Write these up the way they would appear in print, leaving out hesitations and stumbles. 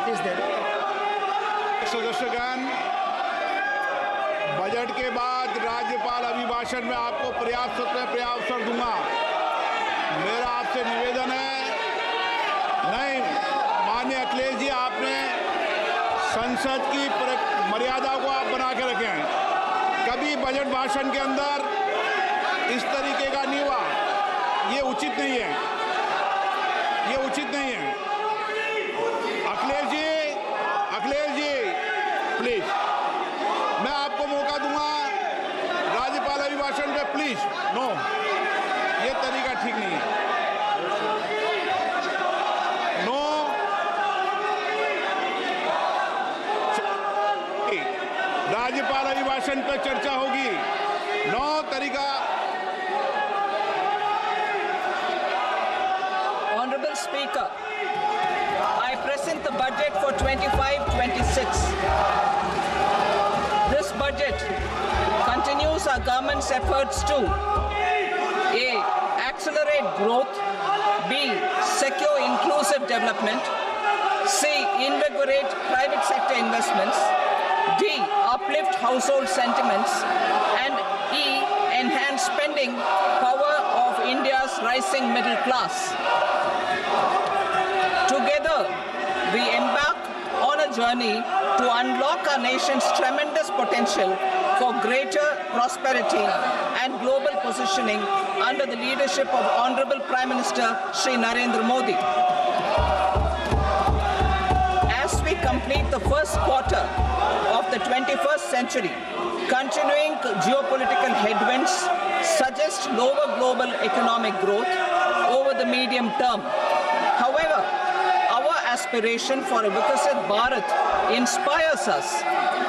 Notice दे दें। सदस्यगण, budget के बाद राज्यपाल अभिभाषण में आपको पर्याप्त अवसर दूंगा। मेरा आपसे निवेदन है, नहीं माननीय अखिलेश जी, आपने संसद की मर्यादा को आप बना के रखे हैं। कभी बजट भाषण के अंदर इस तरीके का नहीं हुआ, ये उचित नहीं है, ये उचित नहीं है। अखिलेश जी प्लीज, मैं आपको मौका दूंगा राज्यपाल अभिभाषण पे, प्लीज। नो, ये तरीका ठीक नहीं है। नो, राज्यपाल अभिभाषण पे चर्चा होगी। नो तरीका। Honorable Speaker, I present the budget for 25-26. This budget continues our government's efforts to A. Accelerate growth, B. Secure inclusive development, C. Invigorate private sector investments, D. Uplift household sentiments, and E. Enhance spending power of India's rising middle class. Together, we embark on a journey to unlock our nation's tremendous potential for greater prosperity and global positioning under the leadership of Honorable Prime Minister Shri Narendra Modi. As we complete the first quarter of the 21st century, continuing geopolitical headwinds suggest lower global economic growth over the medium term. However, our aspiration for a Vikasit Bharat inspires us,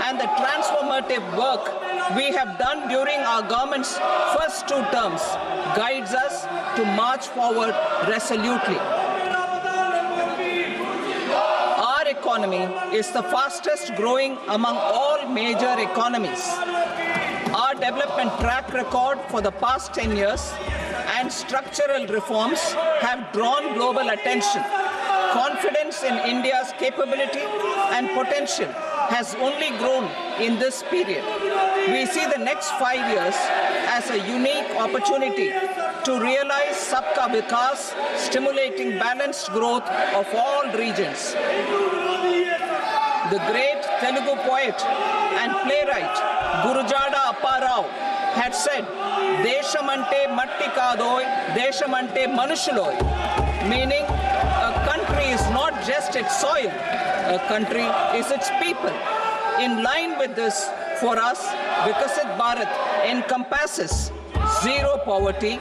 and the transformative work we have done during our government's first 2 terms guides us to march forward resolutely. Our economy is the fastest growing among all major economies. Our development track record for the past 10 years and structural reforms have drawn global attention. Confidence in India's capability and potential has only grown in this period. We see the next 5 years as a unique opportunity to realize Sabka Vikas, stimulating balanced growth of all regions. The great Telugu poet and playwright Gurujada Apparao had said, "Deshamante matti kadoy, deshamante manushuloy," meaning a country is not just its soil, a country is its people. In line with this, for us, Vikasit Bharat encompasses zero poverty,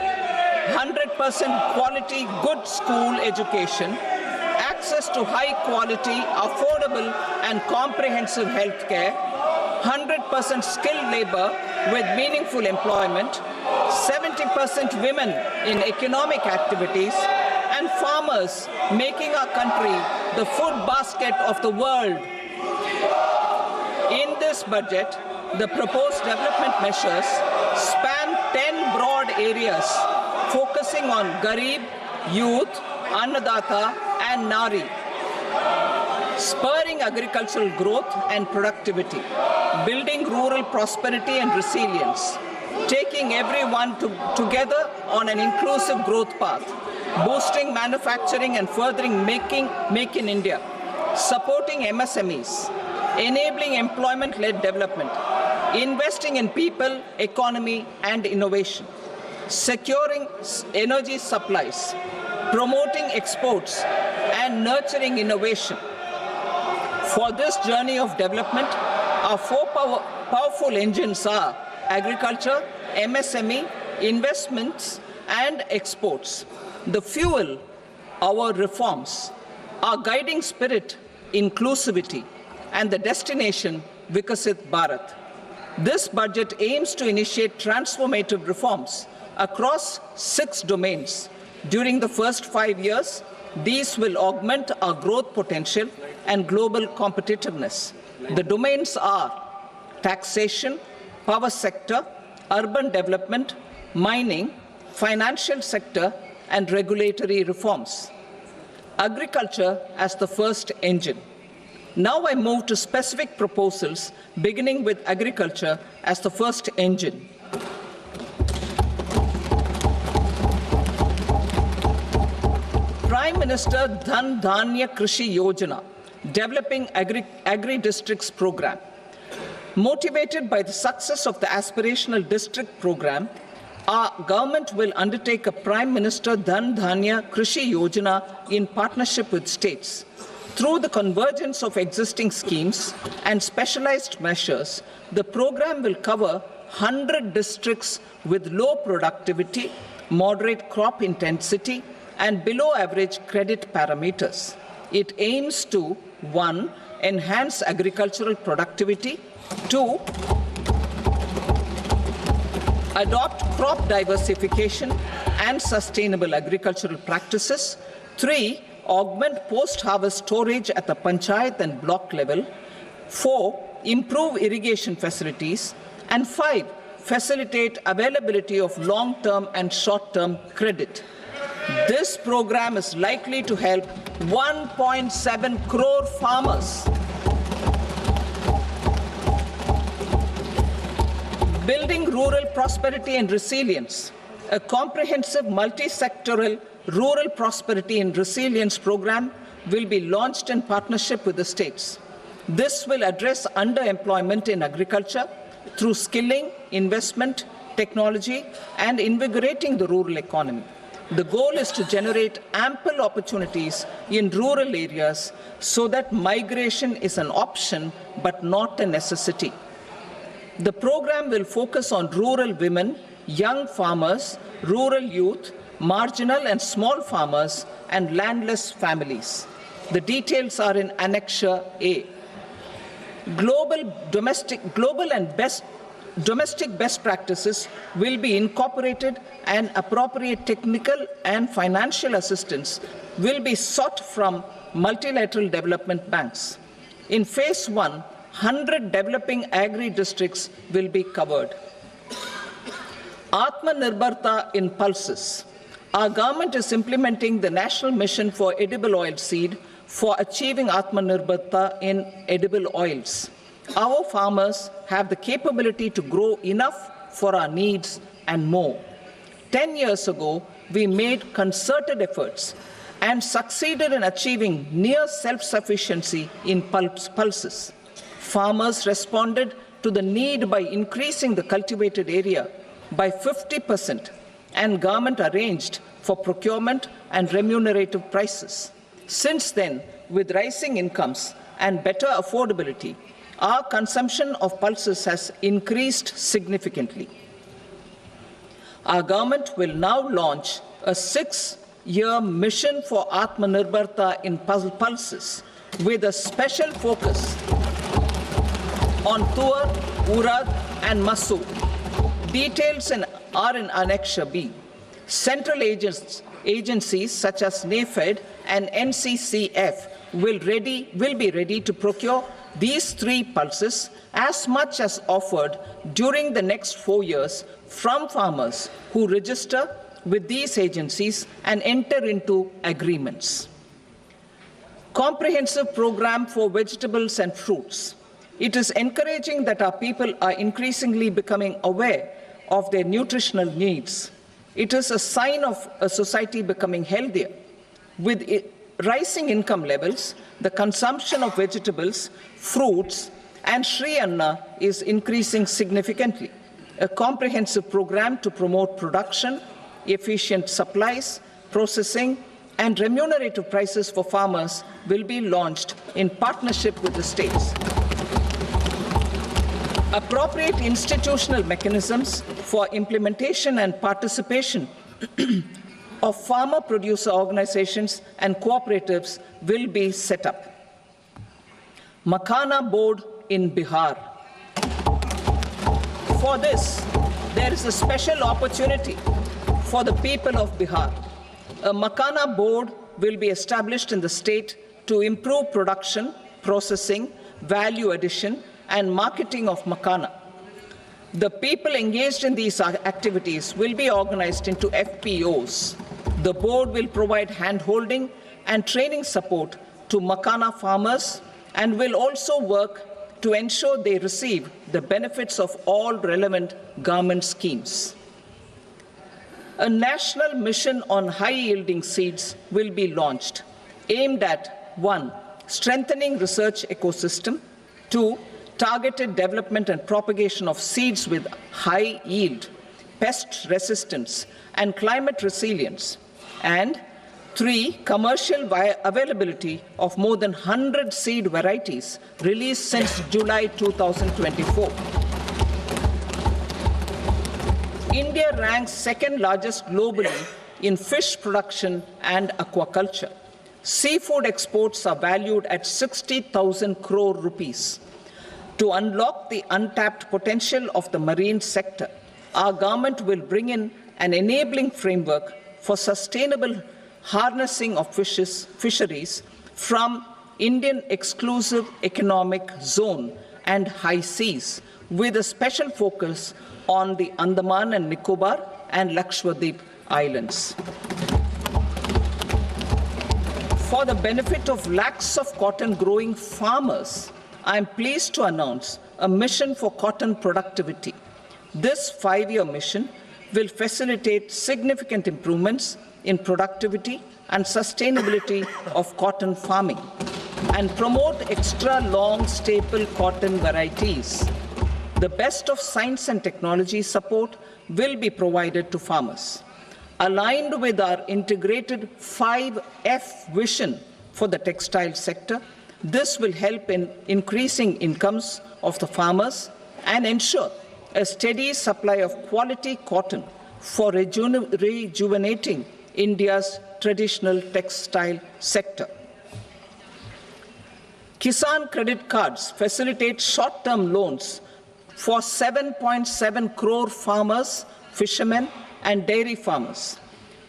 100% quality good school education, access to high quality, affordable and comprehensive health care, 100% skilled labor with meaningful employment, 70% women in economic activities, and farmers making our country the food basket of the world. In this budget, the proposed development measures span 10 broad areas, focusing on Garib, youth, Annadata, and Nari, spurring agricultural growth and productivity, building rural prosperity and resilience, taking everyone together on an inclusive growth path, boosting manufacturing and furthering Make in India, supporting MSMEs, enabling employment-led development, investing in people, economy, and innovation, securing energy supplies, promoting exports, and nurturing innovation. For this journey of development, our 4 powerful engines are agriculture, MSME, investments, and exports. The fuel, our reforms, our guiding spirit, inclusivity, and the destination, Vikasit Bharat. This budget aims to initiate transformative reforms across 6 domains. During the first 5 years, these will augment our growth potential and global competitiveness. The domains are taxation, power sector, urban development, mining, financial sector, and regulatory reforms. Agriculture as the first engine. Now I move to specific proposals, beginning with agriculture as the first engine. Prime Minister Dhan Dhanya Krishi Yojana, Developing Agri-Districts Program. Motivated by the success of the Aspirational District Program, our government will undertake a Prime Minister Dhan Dhanya Krishi Yojana in partnership with states. Through the convergence of existing schemes and specialized measures, the program will cover 100 districts with low productivity, moderate crop intensity, and below average credit parameters. It aims to 1. Enhance agricultural productivity, 2. Adopt crop diversification and sustainable agricultural practices, 3. Augment post-harvest storage at the panchayat and block level, 4. Improve irrigation facilities, and 5. Facilitate availability of long-term and short-term credit. This program is likely to help 1.7 crore farmers. Building rural prosperity and resilience. A comprehensive multi-sectoral rural prosperity and resilience program will be launched in partnership with the states. This will address underemployment in agriculture through skilling, investment, technology, and invigorating the rural economy. The goal is to generate ample opportunities in rural areas so that migration is an option but not a necessity. The program will focus on rural women, young farmers, rural youth, marginal and small farmers, and landless families. The details are in Annexure A. Domestic best practices will be incorporated, and appropriate technical and financial assistance will be sought from multilateral development banks. In Phase 1, 100 developing agri-districts will be covered. Atmanirbharta in pulses. Our government is implementing the National Mission for Edible Oilseed for achieving Atmanirbharta in edible oils. Our farmers have the capability to grow enough for our needs and more. 10 years ago, we made concerted efforts and succeeded in achieving near self-sufficiency in pulses. Farmers responded to the need by increasing the cultivated area by 50%, and government arranged for procurement and remunerative prices. Since then, with rising incomes and better affordability, our consumption of pulses has increased significantly. Our government will now launch a 6-year mission for Atmanirbharta in pulses with a special focus on tur, urad, and masoor. Details are in Annexure B. Central agencies such as NAFED and NCCF will be ready to procure these 3 pulses as much as offered during the next 4 years from farmers who register with these agencies and enter into agreements. Comprehensive program for vegetables and fruits. It is encouraging that our people are increasingly becoming aware of their nutritional needs. It is a sign of a society becoming healthier. With rising income levels, the consumption of vegetables, fruits, and Shri Anna is increasing significantly. A comprehensive program to promote production, efficient supplies, processing, and remunerative prices for farmers will be launched in partnership with the states. Appropriate institutional mechanisms for implementation and participation of farmer producer organizations and cooperatives will be set up. Makhana board in Bihar. For this, there is a special opportunity for the people of Bihar. A Makhana board will be established in the state to improve production, processing, value addition, and marketing of makhana. The people engaged in these activities will be organized into FPOs. The board will provide hand-holding and training support to makhana farmers and will also work to ensure they receive the benefits of all relevant government schemes. A national mission on high-yielding seeds will be launched, aimed at 1. Strengthening research ecosystem, 2. Targeted development and propagation of seeds with high yield, pest resistance, and climate resilience, and 3. Commercial availability of more than 100 seed varieties released since July 2024. India ranks second largest globally in fish production and aquaculture. Seafood exports are valued at 60,000 crore rupees. To unlock the untapped potential of the marine sector, our government will bring in an enabling framework for sustainable harnessing of fisheries from Indian exclusive economic zone and high seas, with a special focus on the Andaman and Nicobar and Lakshadweep Islands. For the benefit of lakhs of cotton growing farmers, I am pleased to announce a mission for cotton productivity. This 5-year mission will facilitate significant improvements in productivity and sustainability of cotton farming and promote extra long staple cotton varieties. The best of science and technology support will be provided to farmers. Aligned with our integrated 5F vision for the textile sector, this will help in increasing incomes of the farmers and ensure a steady supply of quality cotton for rejuvenating India's traditional textile sector. Kisan credit cards facilitate short-term loans for 7.7 crore farmers, fishermen, and dairy farmers.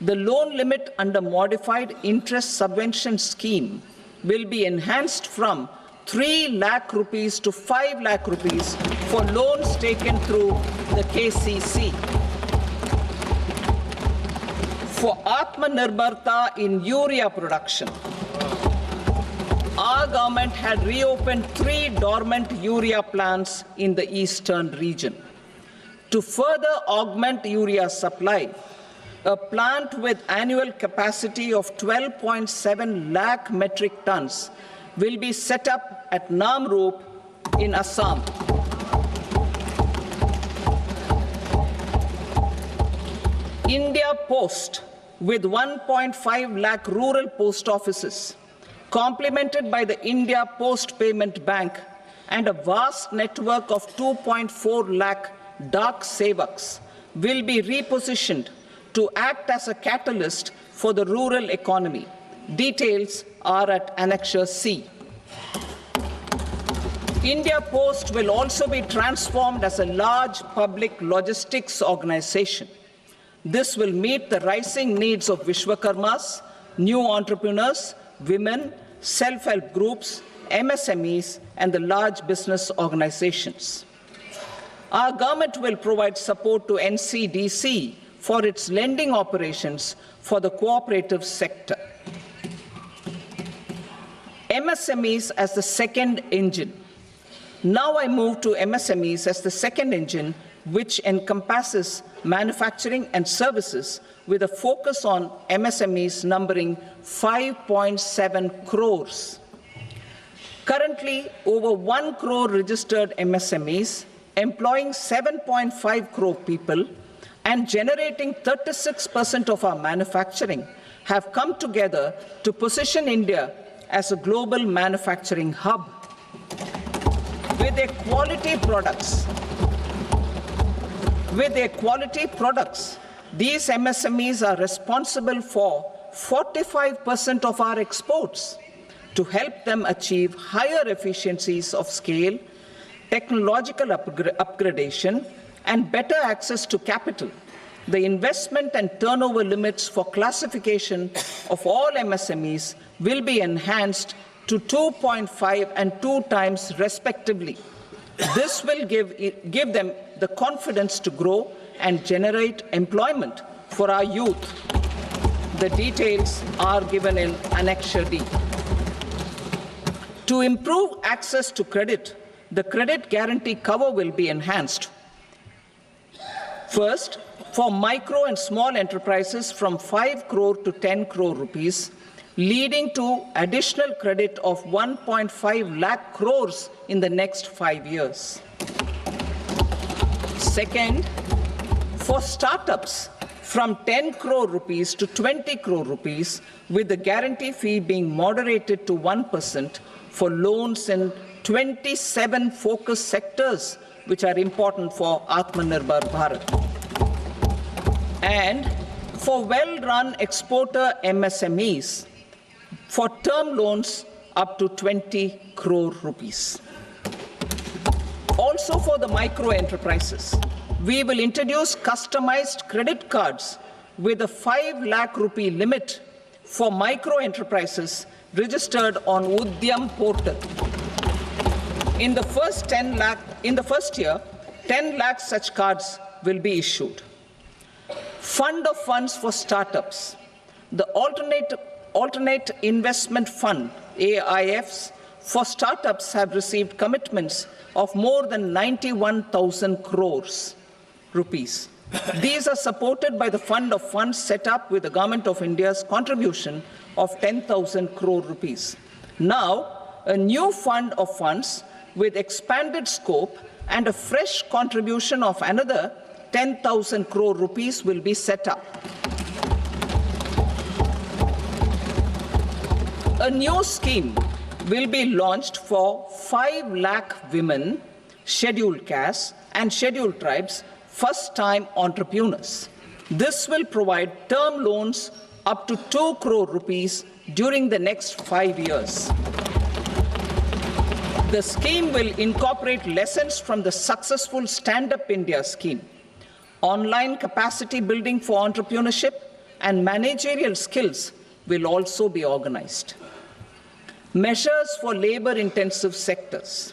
The loan limit under modified interest subvention scheme will be enhanced from 3 lakh rupees to 5 lakh rupees for loans taken through the KCC. For Atmanirbharta in urea production, our government had reopened 3 dormant urea plants in the eastern region. To further augment urea supply, a plant with annual capacity of 12.7 lakh metric tons will be set up at Namrup in Assam. India Post, with 1.5 lakh rural post offices, complemented by the India Post Payment Bank and a vast network of 2.4 lakh Dak Sevaks, will be repositioned to act as a catalyst for the rural economy. Details are at Annexure C. India Post will also be transformed as a large public logistics organization. This will meet the rising needs of Vishwakarmas, new entrepreneurs, women, self-help groups, MSMEs, and the large business organizations. Our government will provide support to NCDC for its lending operations for the cooperative sector. MSMEs as the second engine. Now I move to MSMEs as the second engine, which encompasses manufacturing and services with a focus on MSMEs numbering 5.7 crores. Currently, over 1 crore registered MSMEs, employing 7.5 crore people and generating 36% of our manufacturing, have come together to position India as a global manufacturing hub. With their quality products, these MSMEs are responsible for 45% of our exports. To help them achieve higher efficiencies of scale, technological upgradation, and better access to capital, the investment and turnover limits for classification of all MSMEs will be enhanced to 2.5 and 2 times respectively. This will give them the confidence to grow and generate employment for our youth. The details are given in Annexure D. To improve access to credit, the credit guarantee cover will be enhanced. First, for micro and small enterprises from 5 crore to 10 crore rupees, leading to additional credit of 1.5 lakh crores in the next 5 years. Second, for startups from 10 crore rupees to 20 crore rupees, with the guarantee fee being moderated to 1% for loans in 27 focus sectors which are important for Atmanirbhar Bharat. And for well-run exporter MSMEs, for term loans up to 20 crore rupees. Also for the micro enterprises, we will introduce customized credit cards with a 5 lakh rupee limit for micro enterprises registered on Udyam portal. In the first year, 10 lakh such cards will be issued. Fund of funds for startups. The alternate investment fund, AIFs, for startups have received commitments of more than 91,000 crores rupees. These are supported by the fund of funds set up with the Government of India's contribution of 10,000 crore rupees. Now, a new fund of funds with expanded scope and a fresh contribution of another 10,000 crore rupees will be set up. A new scheme will be launched for 5 lakh women, scheduled castes and scheduled tribes, first-time entrepreneurs. This will provide term loans up to 2 crore rupees during the next 5 years. The scheme will incorporate lessons from the successful Stand Up India scheme. Online capacity building for entrepreneurship and managerial skills will also be organized. Measures for labor-intensive sectors.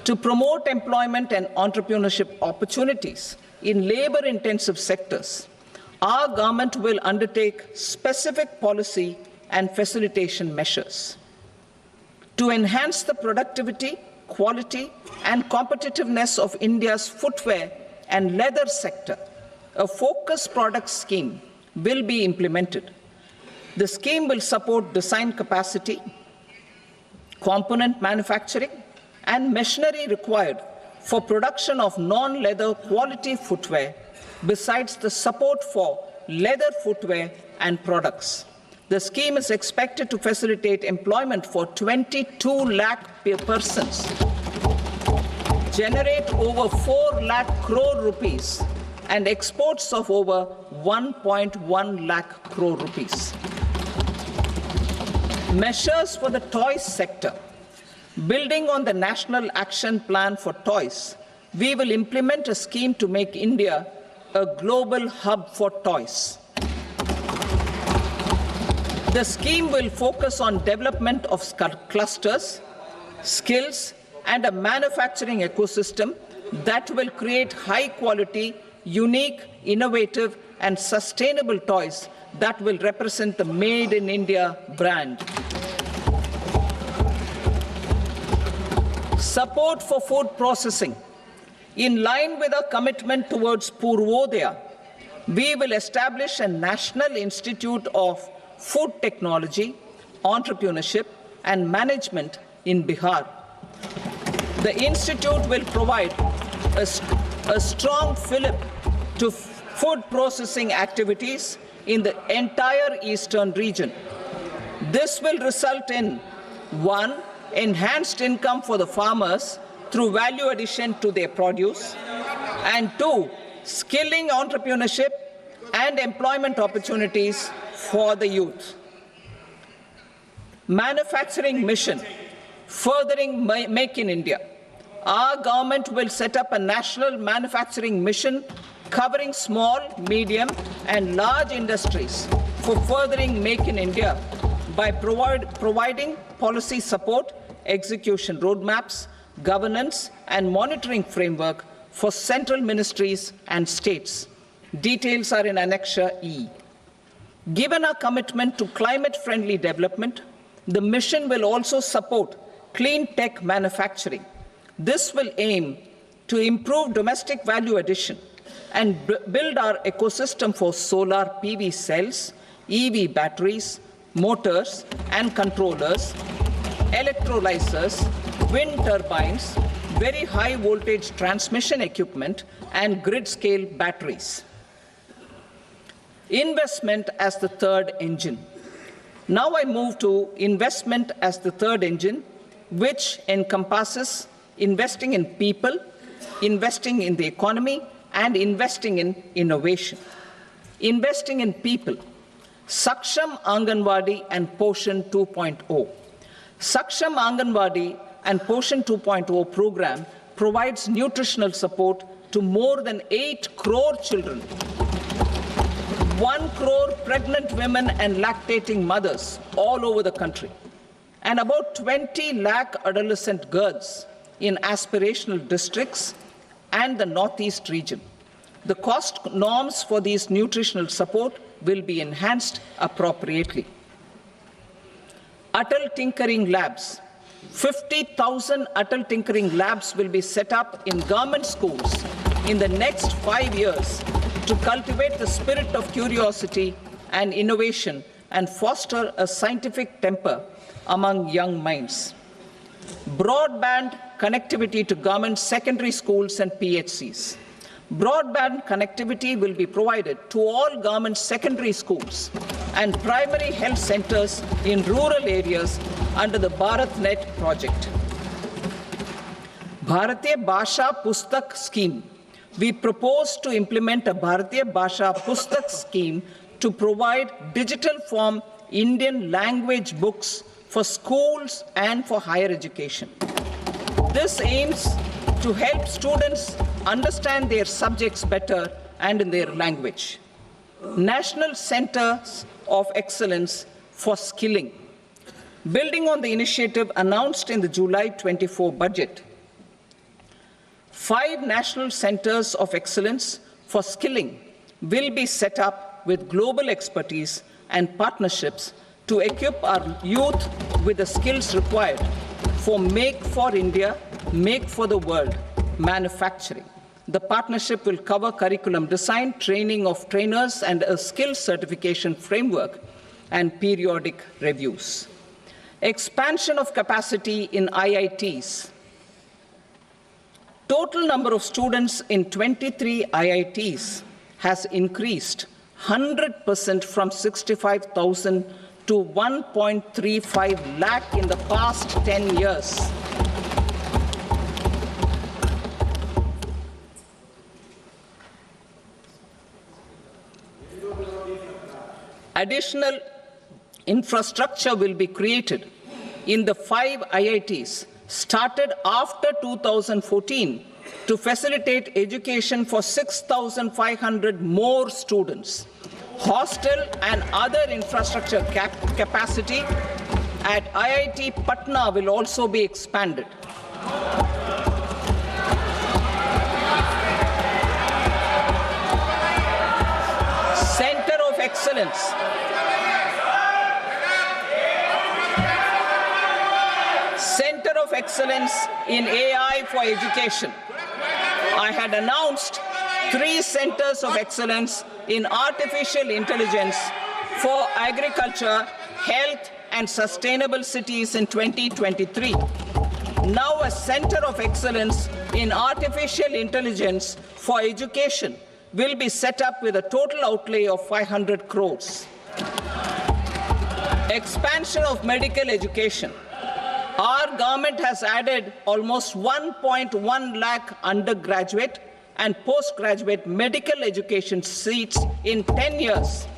To promote employment and entrepreneurship opportunities in labor-intensive sectors, our government will undertake specific policy and facilitation measures. To enhance the productivity, quality, and competitiveness of India's footwear and leather sector, a focused product scheme will be implemented. The scheme will support design capacity, component manufacturing, and machinery required for production of non-leather quality footwear, besides the support for leather footwear and products. The scheme is expected to facilitate employment for 22 lakh persons, generate over 4 lakh crore rupees, and exports of over 1.1 lakh crore rupees. Measures for the toys sector. Building on the National Action Plan for Toys, we will implement a scheme to make India a global hub for toys. The scheme will focus on development of clusters, skills, and a manufacturing ecosystem that will create high-quality, unique, innovative, and sustainable toys that will represent the Made in India brand. Support for food processing. In line with our commitment towards Purvodaya, we will establish a National Institute of Food Technology, Entrepreneurship, and Management in Bihar. The institute will provide a strong fillip to food processing activities in the entire eastern region. This will result in 1. Enhanced income for the farmers through value addition to their produce, and 2. Skilling entrepreneurship and employment opportunities for the youth. Manufacturing mission, furthering Make in India. Our government will set up a national manufacturing mission covering small, medium, and large industries for furthering Make in India by providing policy support, execution roadmaps, governance, and monitoring framework for central ministries and states. Details are in Annexure E. Given our commitment to climate-friendly development, the mission will also support clean tech manufacturing. This will aim to improve domestic value addition and build our ecosystem for solar PV cells, EV batteries, motors and controllers, electrolyzers, wind turbines, very high voltage transmission equipment and grid scale batteries. Investment as the third engine. Now I move to investment as the third engine, which encompasses investing in people, investing in the economy, and investing in innovation. Investing in people. Saksham Anganwadi and Poshan 2.0. Saksham Anganwadi and Poshan 2.0 program provides nutritional support to more than 8 crore children, 1 crore pregnant women and lactating mothers all over the country, and about 20 lakh adolescent girls in aspirational districts and the Northeast region. The cost norms for these nutritional support will be enhanced appropriately. Atal Tinkering Labs. 50,000 Atal Tinkering Labs will be set up in government schools in the next 5 years to cultivate the spirit of curiosity and innovation and foster a scientific temper among young minds. Broadband connectivity to government secondary schools and PHCs. Broadband connectivity will be provided to all government secondary schools and primary health centers in rural areas under the BharatNet project. Bharatiya Bhasha Pustak Scheme. We propose to implement a Bharatiya Bhasha Pustak scheme to provide digital form Indian language books for schools and for higher education. This aims to help students understand their subjects better and in their language. National Centers of Excellence for Skilling. Building on the initiative announced in the July 24 budget, 5 national centers of excellence for skilling will be set up with global expertise and partnerships to equip our youth with the skills required for Make for India, Make for the World manufacturing. The partnership will cover curriculum design, training of trainers, and a skills certification framework and periodic reviews. Expansion of capacity in IITs. Total number of students in 23 IITs has increased 100% from 65,000 to 1.35 lakh in the past 10 years. Additional infrastructure will be created in the 5 IITs started after 2014 to facilitate education for 6,500 more students. Hostel and other infrastructure capacity at IIT Patna will also be expanded. Center of Excellence. Center of Excellence in AI for Education. I had announced 3 centers of excellence in artificial intelligence for agriculture, health, and sustainable cities in 2023. Now a center of excellence in artificial intelligence for education will be set up with a total outlay of 500 crores. Expansion of medical education. Our government has added almost 1.1 lakh undergraduate and postgraduate medical education seats in 10 years,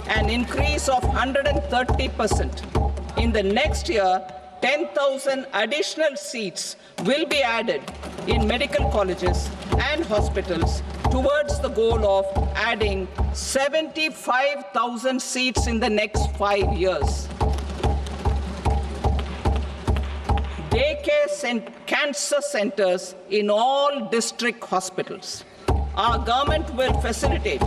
an increase of 130%. In the next year, 10,000 additional seats will be added in medical colleges and hospitals towards the goal of adding 75,000 seats in the next 5 years. Daycare cancer centers in all district hospitals. Our government will facilitate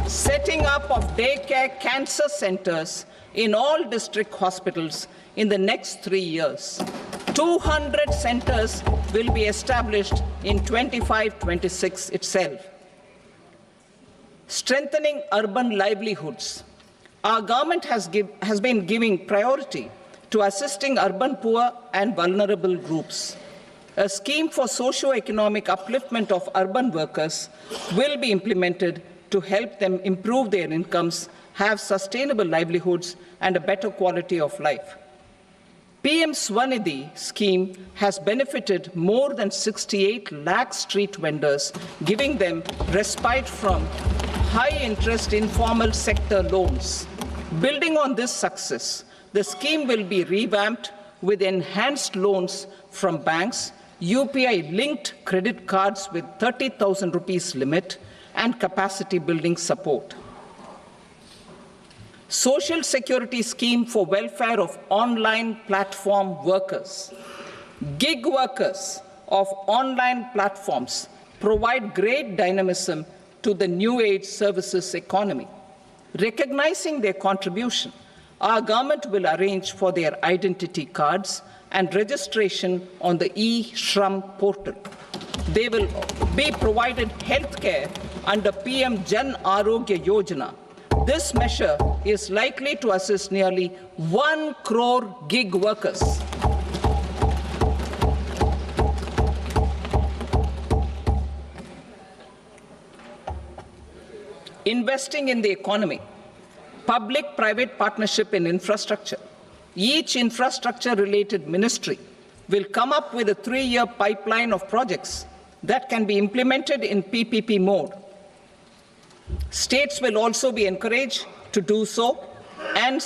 setting up of daycare cancer centers in all district hospitals in the next 3 years. 200 centers will be established in 25-26 itself. Strengthening urban livelihoods. Our government has been giving priority to assisting urban poor and vulnerable groups. A scheme for socio-economic upliftment of urban workers will be implemented to help them improve their incomes, have sustainable livelihoods, and a better quality of life. PM Swanidhi scheme has benefited more than 68 lakh street vendors, giving them respite from high-interest informal sector loans. Building on this success, the scheme will be revamped with enhanced loans from banks, UPI-linked credit cards with 30,000 rupees limit, and capacity building support. Social Security Scheme for welfare of online platform workers. Gig workers of online platforms provide great dynamism to the new age services economy. Recognizing their contribution, our government will arrange for their identity cards and registration on the e-Shram portal. They will be provided health care under PM Jan Arogya Yojana. This measure is likely to assist nearly 1 crore gig workers. Investing in the economy. Public-private partnership in infrastructure. Each infrastructure-related ministry will come up with a 3-year pipeline of projects that can be implemented in PPP mode. States will also be encouraged to do so and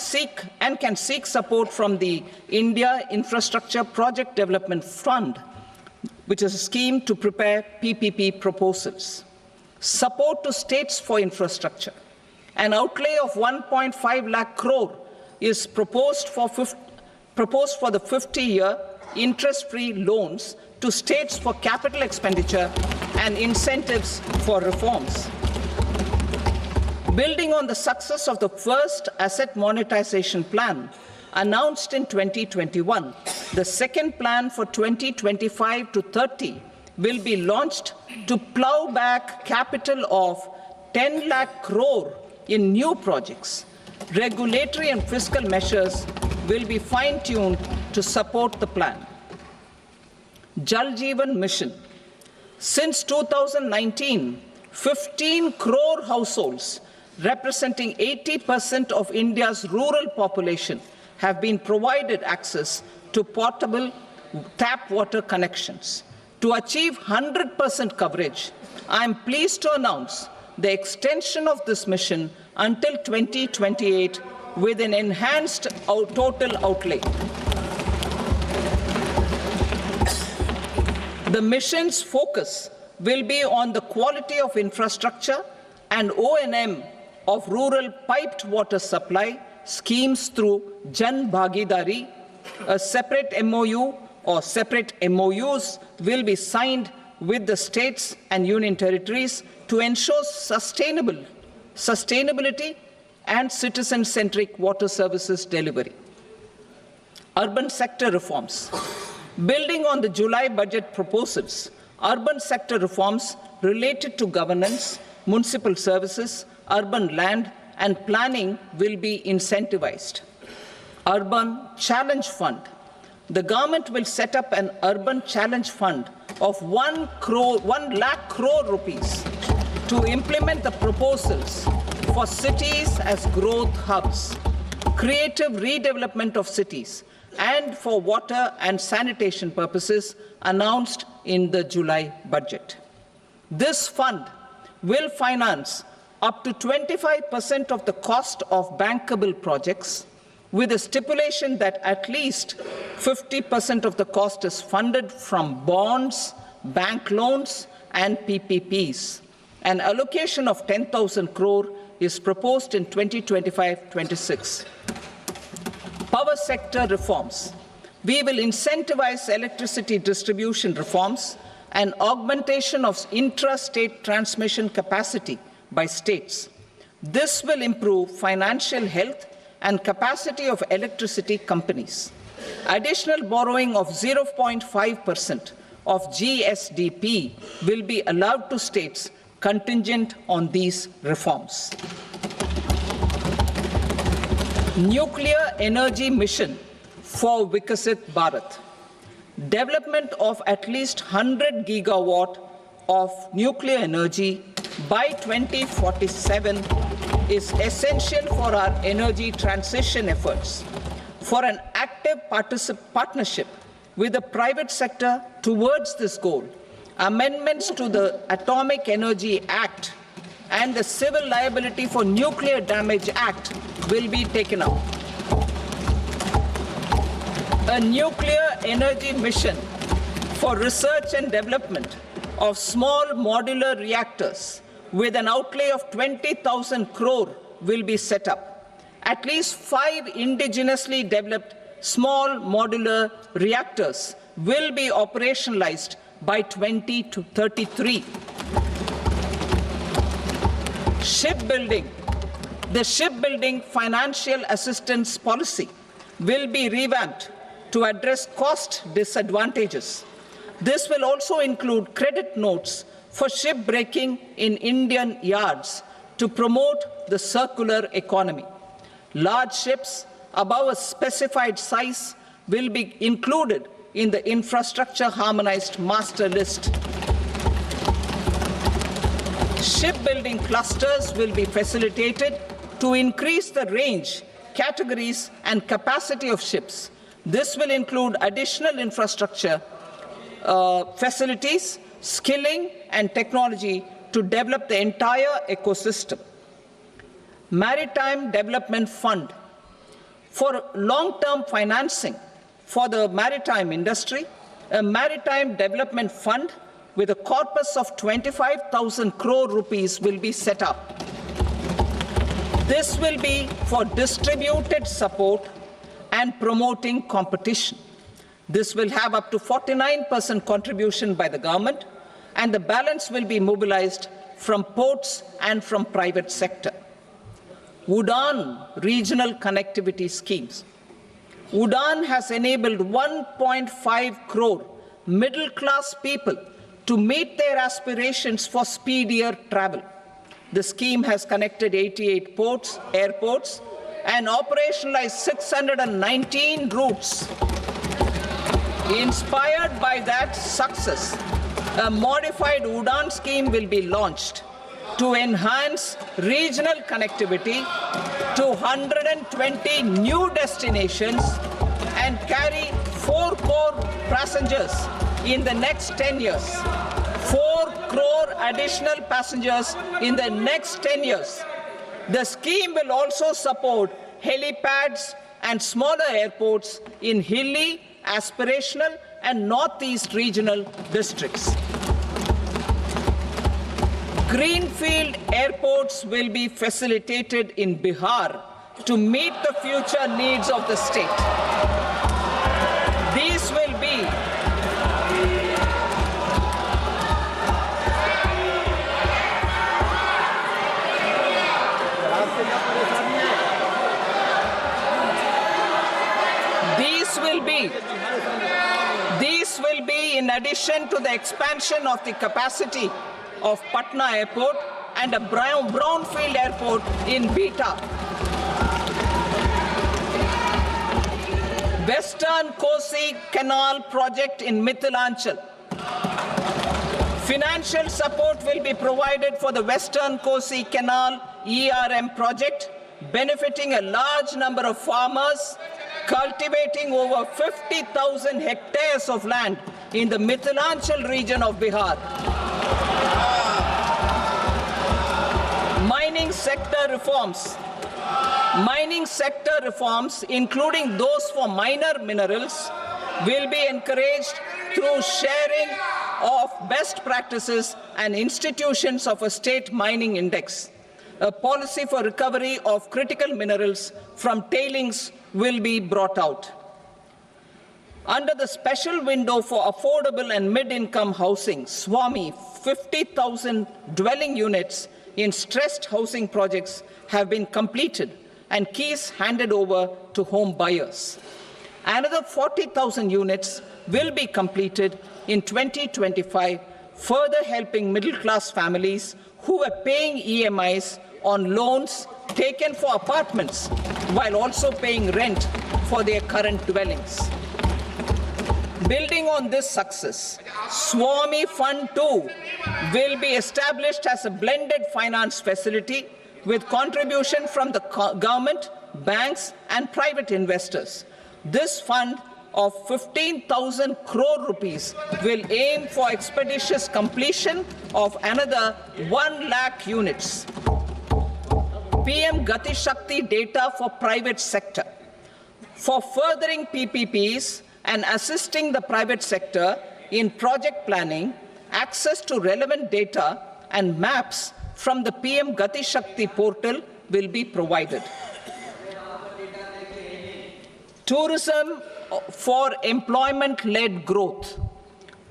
can seek support from the India Infrastructure Project Development Fund, which is a scheme to prepare PPP proposals. Support to states for infrastructure. An outlay of 1.5 lakh crore is proposed for the 50-year interest-free loans to states for capital expenditure and incentives for reforms. Building on the success of the first asset monetization plan announced in 2021, the second plan for 2025 to 30 will be launched to plow back capital of 10 lakh crore in new projects. Regulatory and fiscal measures will be fine-tuned to support the plan. Jal Jeevan Mission. Since 2019, 15 crore households representing 80% of India's rural population have been provided access to portable tap water connections. To achieve 100% coverage, I am pleased to announce the extension of this mission until 2028 with an enhanced total outlay. The mission's focus will be on the quality of infrastructure and O&M of rural piped water supply schemes through Jan Bhagidari. A separate MOU or separate MOUs will be signed with the states and union territories to ensure sustainability and citizen-centric water services delivery. Urban sector reforms. Building on the July budget proposals, urban sector reforms related to governance, municipal services, urban land and planning will be incentivized. Urban Challenge Fund. The government will set up an urban challenge fund of 1 lakh crore rupees to implement the proposals for cities as growth hubs, creative redevelopment of cities, and for water and sanitation purposes announced in the July budget. This fund will finance up to 25% of the cost of bankable projects, with a stipulation that at least 50% of the cost is funded from bonds, bank loans, and PPPs. An allocation of 10,000 crore is proposed in 2025-26. Power sector reforms. We will incentivize electricity distribution reforms and augmentation of intrastate transmission capacity by states. This will improve financial health and capacity of electricity companies. Additional borrowing of 0.5% of GSDP will be allowed to states contingent on these reforms. Nuclear energy mission for Vikasit Bharat. Development of at least 100 gigawatt of nuclear energy by 2047 is essential for our energy transition efforts. For an active partnership with the private sector towards this goal, amendments to the Atomic Energy Act and the Civil Liability for Nuclear Damage Act will be taken up. A nuclear energy mission for research and development of small modular reactors with an outlay of 20,000 crore will be set up. At least 5 indigenously developed small modular reactors will be operationalized by 2033. Shipbuilding. The shipbuilding financial assistance policy will be revamped to address cost disadvantages. This will also include credit notes for shipbreaking in Indian yards to promote the circular economy. Large ships above a specified size will be included in the infrastructure harmonized master list. Shipbuilding clusters will be facilitated to increase the range, categories, and capacity of ships. This will include additional infrastructure, facilities, skilling, and technology to develop the entire ecosystem. Maritime Development Fund. For long-term financing for the maritime industry, a Maritime Development Fund with a corpus of 25,000 crore rupees will be set up. This will be for distributed support and promoting competition. This will have up to 49% contribution by the government, and the balance will be mobilized from ports and from private sector. Udaan regional connectivity schemes. Udaan has enabled 1.5 crore middle-class people to meet their aspirations for speedier travel. The scheme has connected 88 ports, airports, and operationalized 619 routes. Inspired by that success, a modified Udaan scheme will be launched to enhance regional connectivity to 120 new destinations and carry 4 crore passengers in the next 10 years. 4 crore additional passengers in the next 10 years. The scheme will also support helipads and smaller airports in hilly, aspirational, and northeast regional districts. Greenfield airports will be facilitated in Bihar to meet the future needs of the state. These will be in addition to the expansion of the capacity of Patna Airport and a brownfield airport in Beta. Western Kosi Canal project in Mithilanchal. Financial support will be provided for the Western Kosi Canal ERM project, benefiting a large number of farmers, cultivating over 50,000 hectares of land in the Mithilanchal region of Bihar. Mining sector reforms. Mining sector reforms, including those for minor minerals, will be encouraged through sharing of best practices and institutions of a state mining index. A policy for recovery of critical minerals from tailings will be brought out. Under the special window for affordable and mid-income housing, SWAMI, 50,000 dwelling units in stressed housing projects have been completed and keys handed over to home buyers. Another 40,000 units will be completed in 2025, further helping middle-class families who are paying EMIs on loans taken for apartments while also paying rent for their current dwellings. Building on this success, Swami Fund 2 will be established as a blended finance facility with contribution from the government, banks and private investors. This fund of 15,000 crore rupees will aim for expeditious completion of another 1 lakh units. PM Gati Shakti data for private sector. For furthering PPPs and assisting the private sector in project planning, access to relevant data and maps from the PM Gati Shakti portal will be provided. Tourism for employment-led growth.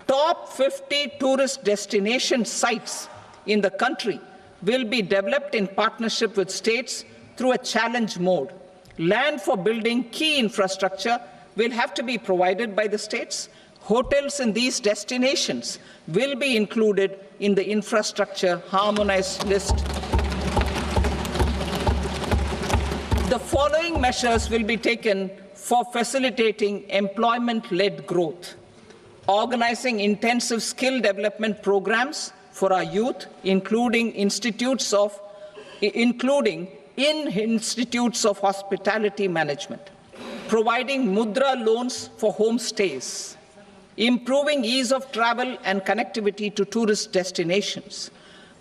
Top 50 tourist destination sites in the country will be developed in partnership with states through a challenge mode. Land for building key infrastructure will have to be provided by the states. Hotels in these destinations will be included in the infrastructure harmonized list. The following measures will be taken for facilitating employment-led growth. Organizing intensive skill development programs for our youth, including in institutes of hospitality management. Providing mudra loans for homestays. Improving ease of travel and connectivity to tourist destinations.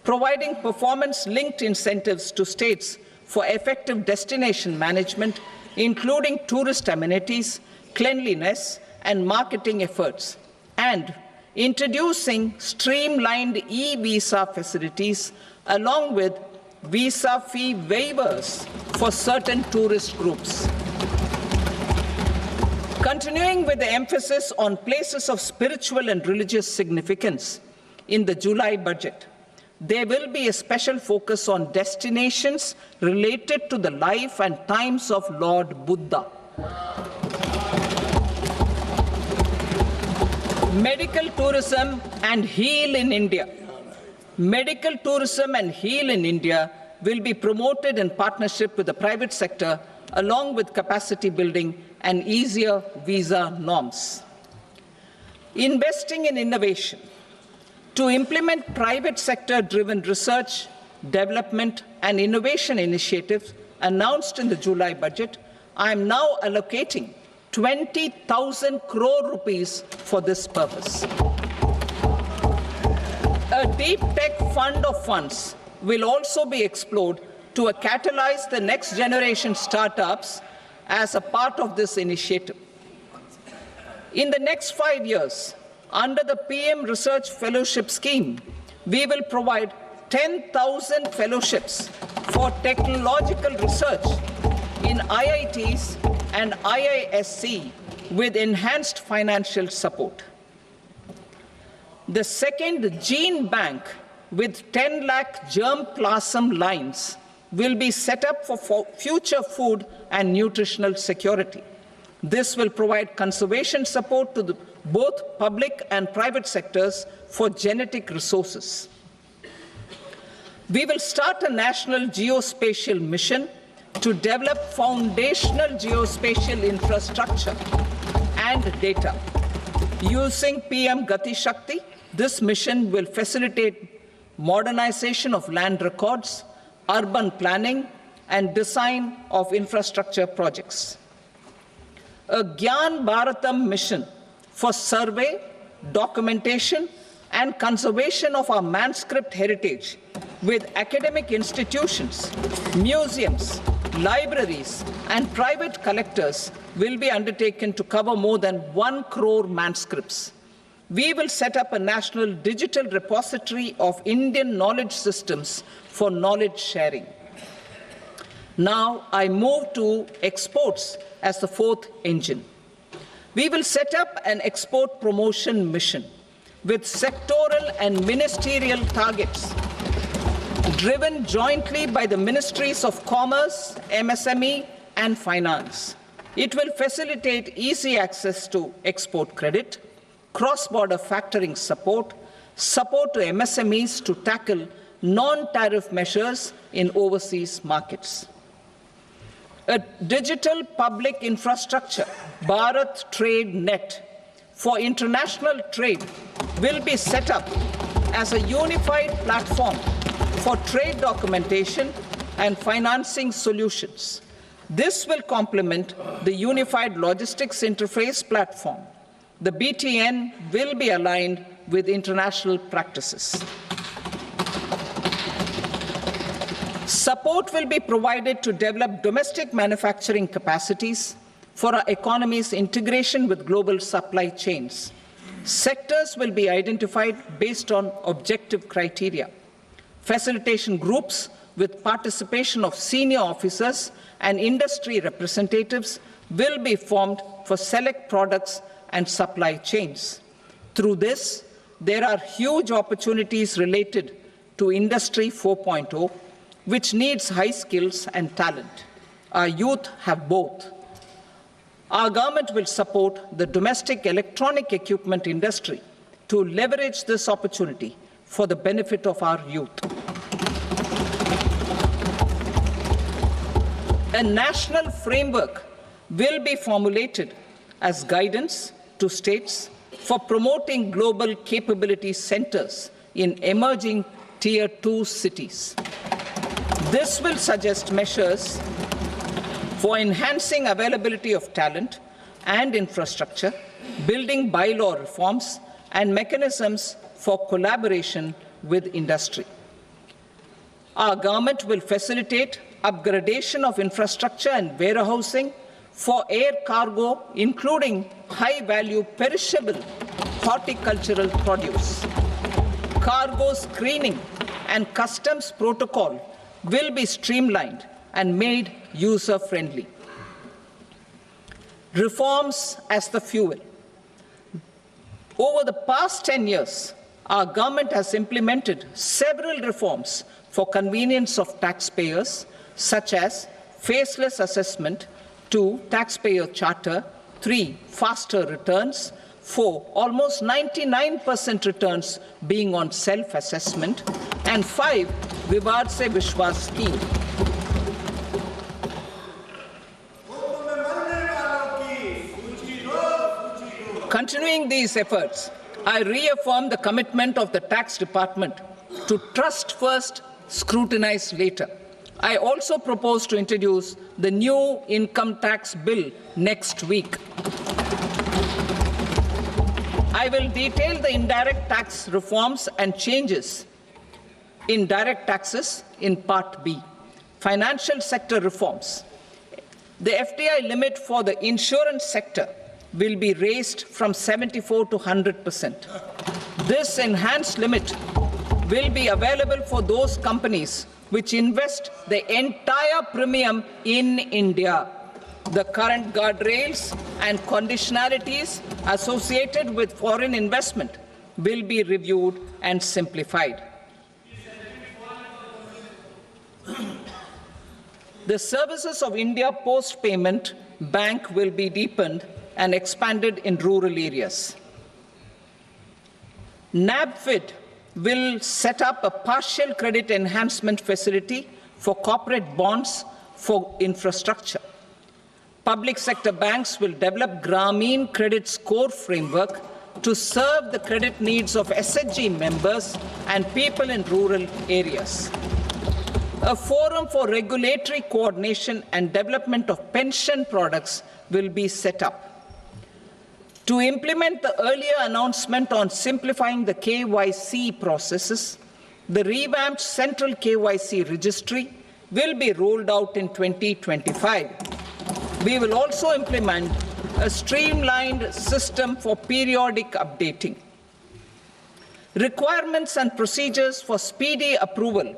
Providing performance-linked incentives to states for effective destination management, including tourist amenities, cleanliness, and marketing efforts. And introducing streamlined e-visa facilities along with visa fee waivers for certain tourist groups. Continuing with the emphasis on places of spiritual and religious significance, in the July budget, there will be a special focus on destinations related to the life and times of Lord Buddha. Medical tourism and heal in India. Medical tourism and heal in India will be promoted in partnership with the private sector, along with capacity building and easier visa norms. Investing in innovation. To implement private sector-driven research, development and innovation initiatives announced in the July budget, I am now allocating 20,000 crore rupees for this purpose. A deep tech fund of funds will also be explored to catalyze the next generation startups as a part of this initiative. In the next 5 years, under the PM Research Fellowship Scheme, we will provide 10,000 fellowships for technological research in IITs and IISc with enhanced financial support. The second gene bank with 10 lakh germplasm lines will be set up for future food and nutritional security. This will provide conservation support to both public and private sectors for genetic resources. We will start a national geospatial mission to develop foundational geospatial infrastructure and data. Using PM Gati Shakti, this mission will facilitate modernization of land records, urban planning, and design of infrastructure projects. A Gyan Bharatam mission for survey, documentation, and conservation of our manuscript heritage with academic institutions, museums, libraries, and private collectors will be undertaken to cover more than 1 crore manuscripts. We will set up a national digital repository of Indian knowledge systems for knowledge sharing. Now I move to exports as the fourth engine. We will set up an export promotion mission with sectoral and ministerial targets driven jointly by the Ministries of Commerce, MSME, and Finance. It will facilitate easy access to export credit, cross-border factoring support, support to MSMEs to tackle non-tariff measures in overseas markets. A digital public infrastructure, Bharat Trade Net, for international trade will be set up as a unified platform for trade documentation and financing solutions. This will complement the Unified Logistics Interface platform. The BTN will be aligned with international practices. Support will be provided to develop domestic manufacturing capacities for our economy's integration with global supply chains. Sectors will be identified based on objective criteria. Facilitation groups with participation of senior officers and industry representatives will be formed for select products and supply chains. Through this, there are huge opportunities related to Industry 4.0, which needs high skills and talent. Our youth have both. Our government will support the domestic electronic equipment industry to leverage this opportunity for the benefit of our youth. A national framework will be formulated as guidance to states for promoting global capability centers in emerging Tier 2 cities. This will suggest measures for enhancing availability of talent and infrastructure, building bylaw reforms, and mechanisms for collaboration with industry. Our government will facilitate upgradation of infrastructure and warehousing for air cargo, including high-value perishable horticultural produce. Cargo screening and customs protocol will be streamlined and made user-friendly. Reforms as the fuel. Over the past 10 years, our government has implemented several reforms for convenience of taxpayers, such as faceless assessment, 2, taxpayer charter, 3, faster returns, 4, almost 99% returns being on self-assessment, and 5, Vivad Se Vishwas scheme. Continuing these efforts, I reaffirm the commitment of the tax department to trust first, scrutinize later. I also propose to introduce the new income tax bill next week. I will detail the indirect tax reforms and changes in direct taxes in Part B. Financial sector reforms. The FDI limit for the insurance sector will be raised from 74 to 100%. This enhanced limit will be available for those companies which invest the entire premium in India. The current guardrails and conditionalities associated with foreign investment will be reviewed and simplified. The services of India Post Payment Bank will be deepened and expanded in rural areas. NABFID will set up a partial credit enhancement facility for corporate bonds for infrastructure. Public sector banks will develop Grameen Credit Score framework to serve the credit needs of SHG members and people in rural areas. A forum for regulatory coordination and development of pension products will be set up. To implement the earlier announcement on simplifying the KYC processes, the revamped Central KYC Registry will be rolled out in 2025. We will also implement a streamlined system for periodic updating. Requirements and procedures for speedy approval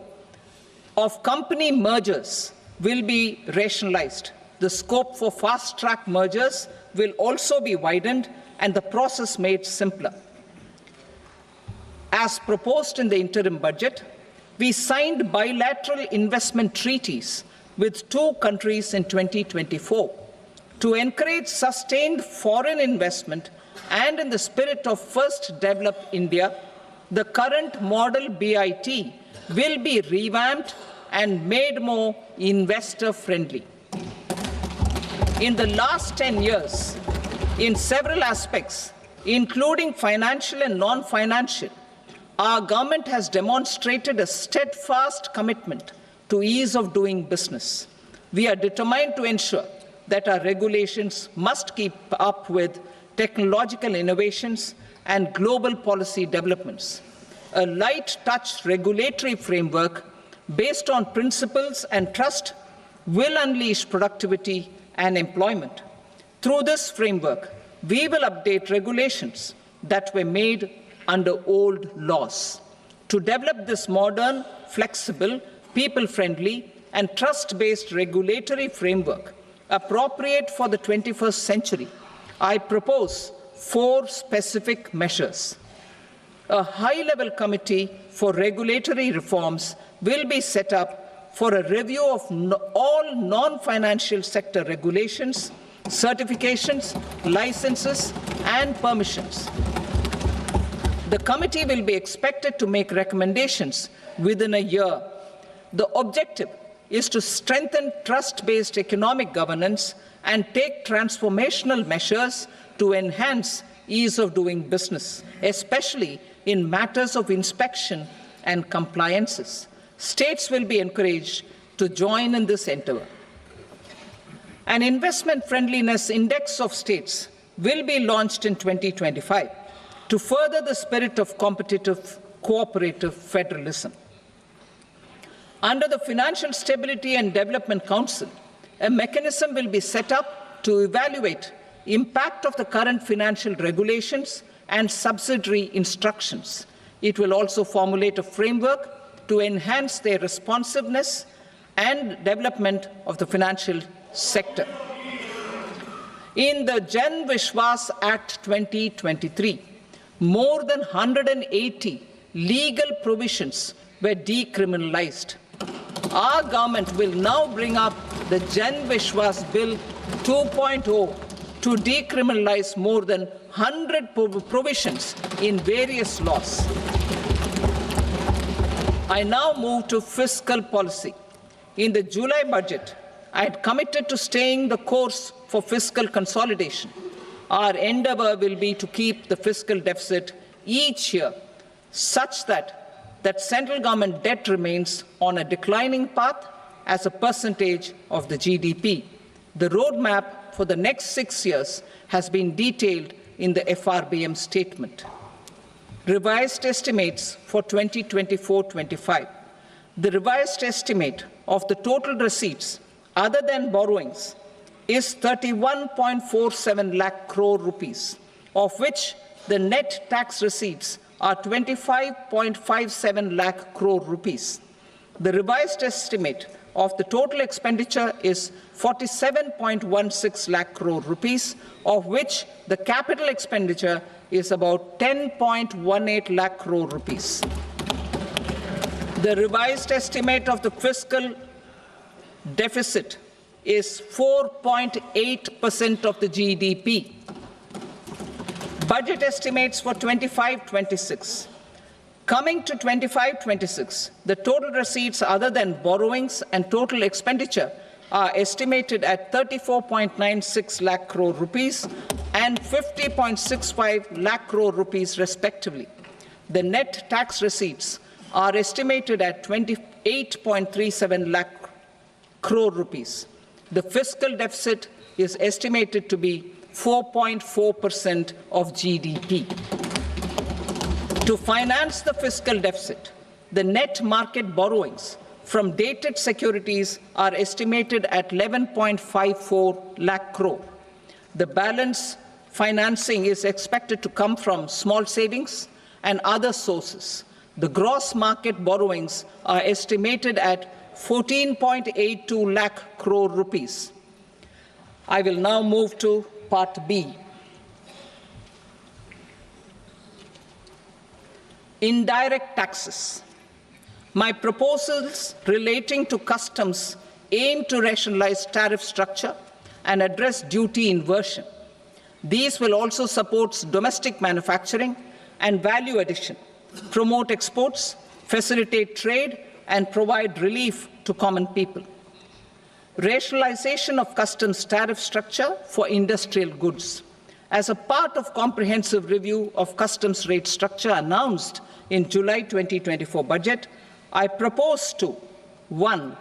of company mergers will be rationalized. The scope for fast-track mergers will also be widened and the process made simpler. As proposed in the interim budget, We signed bilateral investment treaties with 2 countries in 2024 to encourage sustained foreign investment, and in the spirit of First Develop India, the current model BIT will be revamped and made more investor-friendly. In the last 10 years, in several aspects, including financial and non-financial, our government has demonstrated a steadfast commitment to ease of doing business. We are determined to ensure that our regulations must keep up with technological innovations and global policy developments. A light-touch regulatory framework based on principles and trust will unleash productivity and employment. Through this framework, we will update regulations that were made under old laws. To develop this modern, flexible, people-friendly, and trust-based regulatory framework appropriate for the 21st century, I propose 4 specific measures. A high-level committee for regulatory reforms will be set up for a review of all non-financial sector regulations, certifications, licenses, and permissions. The committee will be expected to make recommendations within a year. The objective is to strengthen trust-based economic governance and take transformational measures to enhance ease of doing business, especially in matters of inspection and compliances. States will be encouraged to join in this endeavor. An investment friendliness index of states will be launched in 2025 to further the spirit of competitive, cooperative federalism. Under the Financial Stability and Development Council, a mechanism will be set up to evaluate impact of the current financial regulations and subsidiary instructions. It will also formulate a framework to enhance their responsiveness and development of the financial sector. In the Jan Vishwas Act 2023, more than 180 legal provisions were decriminalized. Our government will now bring up the Jan Vishwas Bill 2.0 to decriminalize more than 100 provisions in various laws. I now move to fiscal policy. In the July budget, I had committed to staying the course for fiscal consolidation. Our endeavor will be to keep the fiscal deficit each year such that central government debt remains on a declining path as a percentage of the GDP. The roadmap for the next 6 years has been detailed in the FRBM statement. Revised estimates for 2024-25. The revised estimate of the total receipts other than borrowings is 31.47 lakh crore rupees, of which the net tax receipts are 25.57 lakh crore rupees. The revised estimate of the total expenditure is 47.16 lakh crore rupees, of which the capital expenditure is about 10.18 lakh crore rupees. The revised estimate of the fiscal deficit is 4.8% of the GDP. Budget estimates for 25-26. Coming to 25-26, the total receipts other than borrowings and total expenditure are estimated at 34.96 lakh crore rupees and 50.65 lakh crore rupees respectively. The net tax receipts are estimated at 28.37 lakh crore rupees. The fiscal deficit is estimated to be 4.4% of GDP. To finance the fiscal deficit, the net market borrowings from dated securities are estimated at 11.54 lakh crore. The balance financing is expected to come from small savings and other sources. The gross market borrowings are estimated at 14.82 lakh crore rupees. I will now move to Part B. Indirect taxes. My proposals relating to customs aim to rationalize tariff structure and address duty inversion. These will also support domestic manufacturing and value addition, promote exports, facilitate trade, and provide relief to common people. Rationalization of customs tariff structure for industrial goods. As a part of comprehensive review of customs rate structure announced in July 2024 budget, I propose to 1.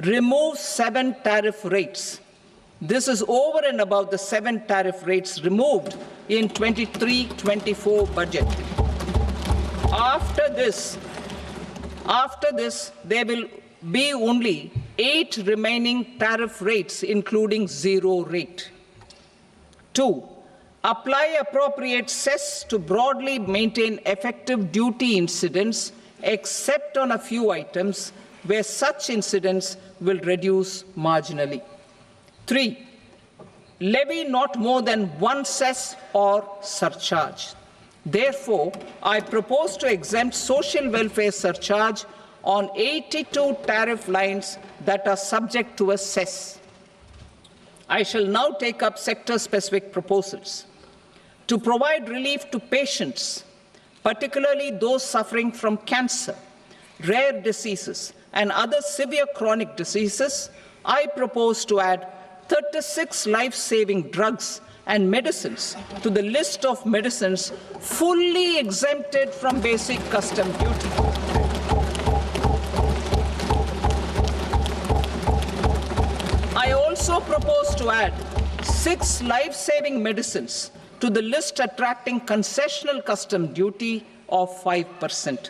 Remove 7 tariff rates. This is over and above the 7 tariff rates removed in 23-24 budget. After this, there will be only 8 remaining tariff rates, including 0 rate. 2. Apply appropriate cess to broadly maintain effective duty incidence, except on a few items where such incidence will reduce marginally. 3. Levy not more than 1 cess or surcharge. Therefore, I propose to exempt social welfare surcharge on 82 tariff lines that are subject to a cess. I shall now take up sector-specific proposals. To provide relief to patients, particularly those suffering from cancer, rare diseases, and other severe chronic diseases, I propose to add 36 life-saving drugs and medicines to the list of medicines fully exempted from basic custom duty. I also propose to add 6 life-saving medicines to the list attracting concessional custom duty of 5%.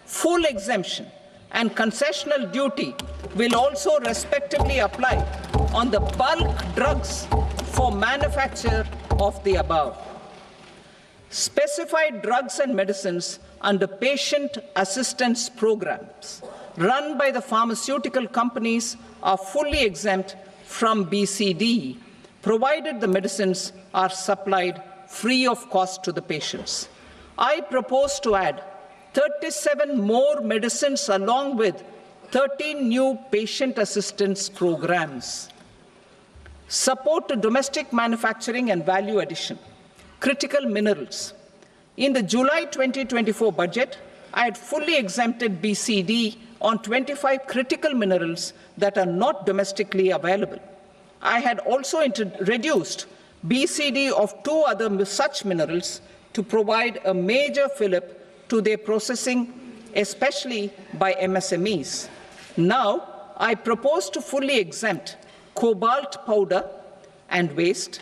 Full exemption and concessional duty will also respectively apply on the bulk drugs for manufacture of the above. Specified drugs and medicines under patient assistance programs run by the pharmaceutical companies are fully exempt from BCD, provided the medicines are supplied free of cost to the patients. I propose to add 37 more medicines along with 13 new patient assistance programs. Support to domestic manufacturing and value addition. Critical minerals. In the July 2024 budget, I had fully exempted BCD on 25 critical minerals that are not domestically available. I had also reduced BCD of 2 other such minerals to provide a major fillip to their processing, especially by MSMEs. Now, I propose to fully exempt cobalt powder and waste,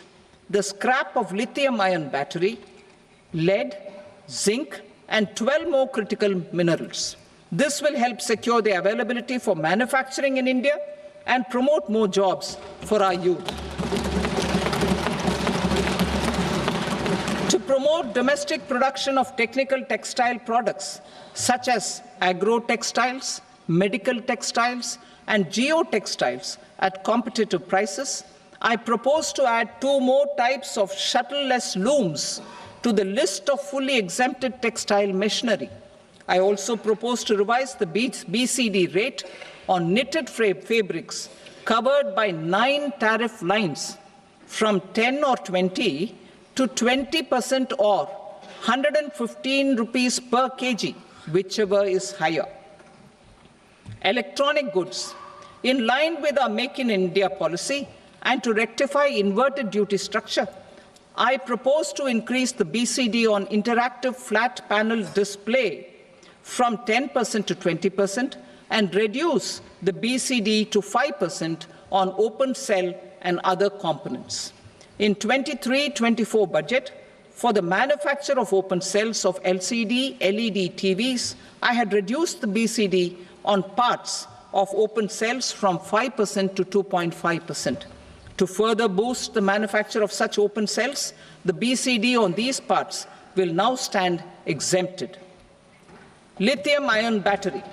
the scrap of lithium-ion battery, lead, zinc, and 12 more critical minerals. This will help secure their availability for manufacturing in India and promote more jobs for our youth. To promote domestic production of technical textile products such as agro-textiles, medical textiles, and geotextiles at competitive prices, I propose to add 2 more types of shuttle-less looms to the list of fully exempted textile machinery. I also propose to revise the BCD rate on knitted fabrics covered by 9 tariff lines from 10 or 20 to 20% or 115 rupees per kg, whichever is higher. Electronic goods. In line with our Make in India policy and to rectify inverted duty structure, I propose to increase the BCD on interactive flat panel display from 10% to 20% and reduce the BCD to 5% on open cell and other components. In 23-24 budget, for the manufacture of open cells of LCD, LED TVs, I had reduced the BCD on parts of open cells from 5% to 2.5%. To further boost the manufacture of such open cells, the BCD on these parts will now stand exempted. Lithium-ion battery.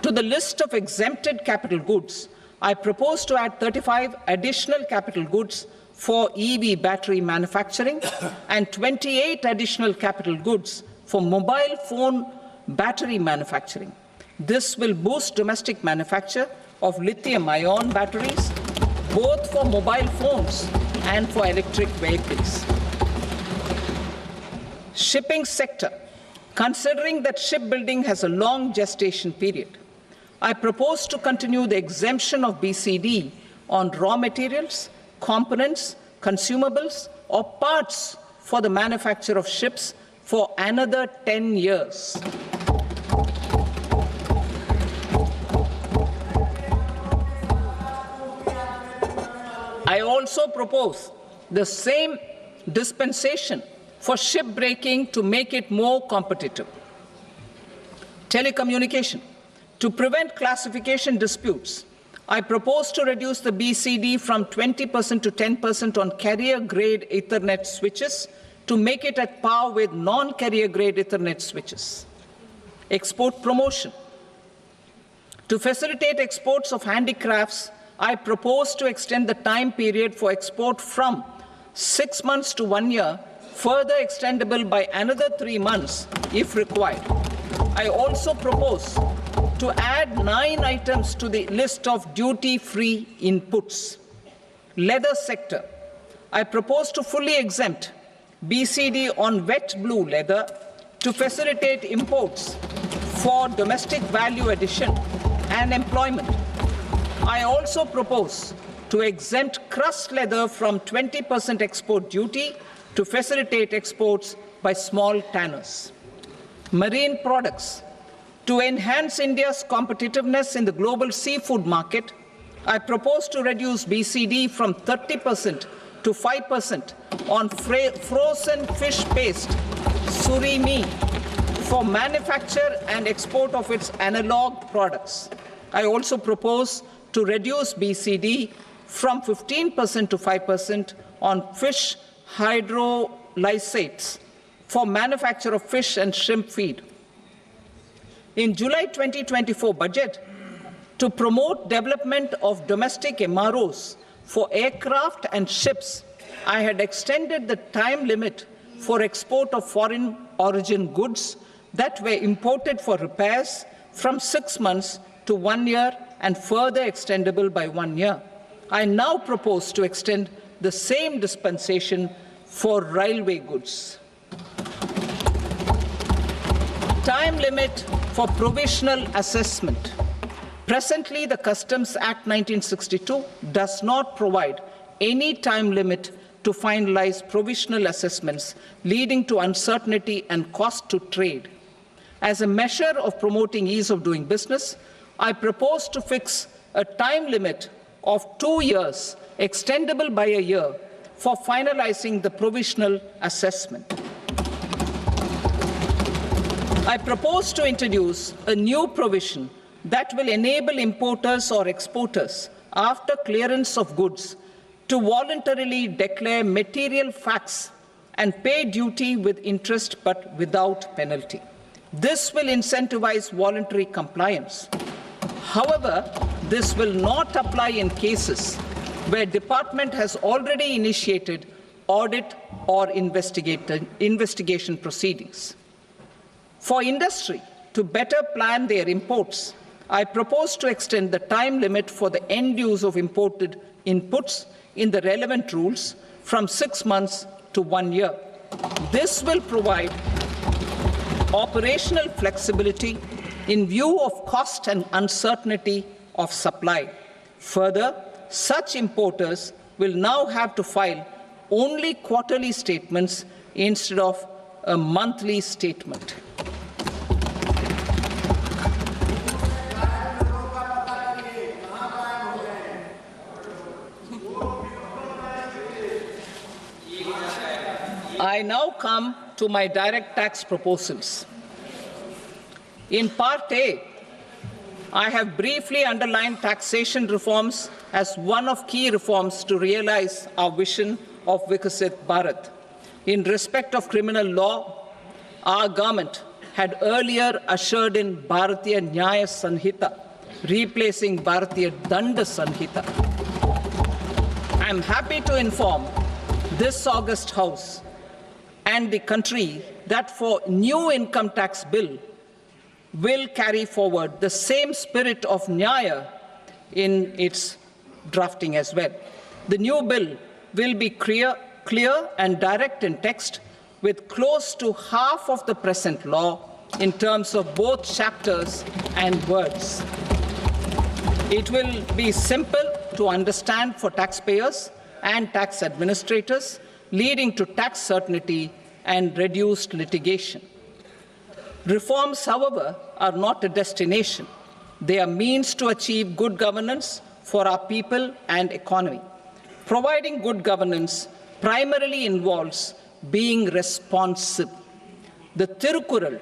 To the list of exempted capital goods, I propose to add 35 additional capital goods for EV battery manufacturing and 28 additional capital goods for mobile phone battery manufacturing. This will boost domestic manufacture of lithium-ion batteries, both for mobile phones and for electric vehicles. Shipping sector. Considering that shipbuilding has a long gestation period, I propose to continue the exemption of BCD on raw materials, components, consumables, or parts for the manufacture of ships for another 10 years. I also propose the same dispensation for shipbreaking to make it more competitive. Telecommunication. To prevent classification disputes, I propose to reduce the BCD from 20% to 10% on carrier-grade Ethernet switches to make it at par with non-carrier-grade Ethernet switches. Export promotion. To facilitate exports of handicrafts, I propose to extend the time period for export from 6 months to 1 year, further extendable by another 3 months if required. I also propose to add 9 items to the list of duty-free inputs. Leather sector. I propose to fully exempt BCD on wet blue leather to facilitate imports for domestic value addition and employment. I also propose to exempt crust leather from 20% export duty to facilitate exports by small tanners. Marine products. To enhance India's competitiveness in the global seafood market, I propose to reduce BCD from 30% to 5% on frozen fish paste, surimi, for manufacture and export of its analog products. I also propose to reduce BCD from 15% to 5% on fish hydrolysates for manufacture of fish and shrimp feed. In July 2024 budget, to promote development of domestic MROs for aircraft and ships, I had extended the time limit for export of foreign origin goods that were imported for repairs from 6 months to 1 year and further extendable by 1 year. I now propose to extend the same dispensation for railway goods. Time limit for provisional assessment. Presently, the Customs Act 1962 does not provide any time limit to finalize provisional assessments, leading to uncertainty and cost to trade. As a measure of promoting ease of doing business, I propose to fix a time limit of 2 years, extendable by a year, for finalizing the provisional assessment. I propose to introduce a new provision that will enable importers or exporters, after clearance of goods, to voluntarily declare material facts and pay duty with interest but without penalty. This will incentivize voluntary compliance. However, this will not apply in cases where department has already initiated audit or investigation proceedings. For industry to better plan their imports, I propose to extend the time limit for the end use of imported inputs in the relevant rules from 6 months to 1 year. This will provide operational flexibility in view of cost and uncertainty of supply. Further, such importers will now have to file only quarterly statements instead of a monthly statement. I now come to my direct tax proposals. In Part A, I have briefly underlined taxation reforms as one of key reforms to realize our vision of Vikasit Bharat. In respect of criminal law, our government had earlier ushered in Bharatiya Nyaya Sanhita, replacing Bharatiya Danda Sanhita. I am happy to inform this august House and the country that for new income tax bill, will carry forward the same spirit of nyaya in its drafting as well. The new bill will be clear and direct in text, with close to half of the present law in terms of both chapters and words. It will be simple to understand for taxpayers and tax administrators, leading to tax certainty and reduced litigation. Reforms, however, are not a destination. They are means to achieve good governance for our people and economy. Providing good governance primarily involves being responsive. The Tirukural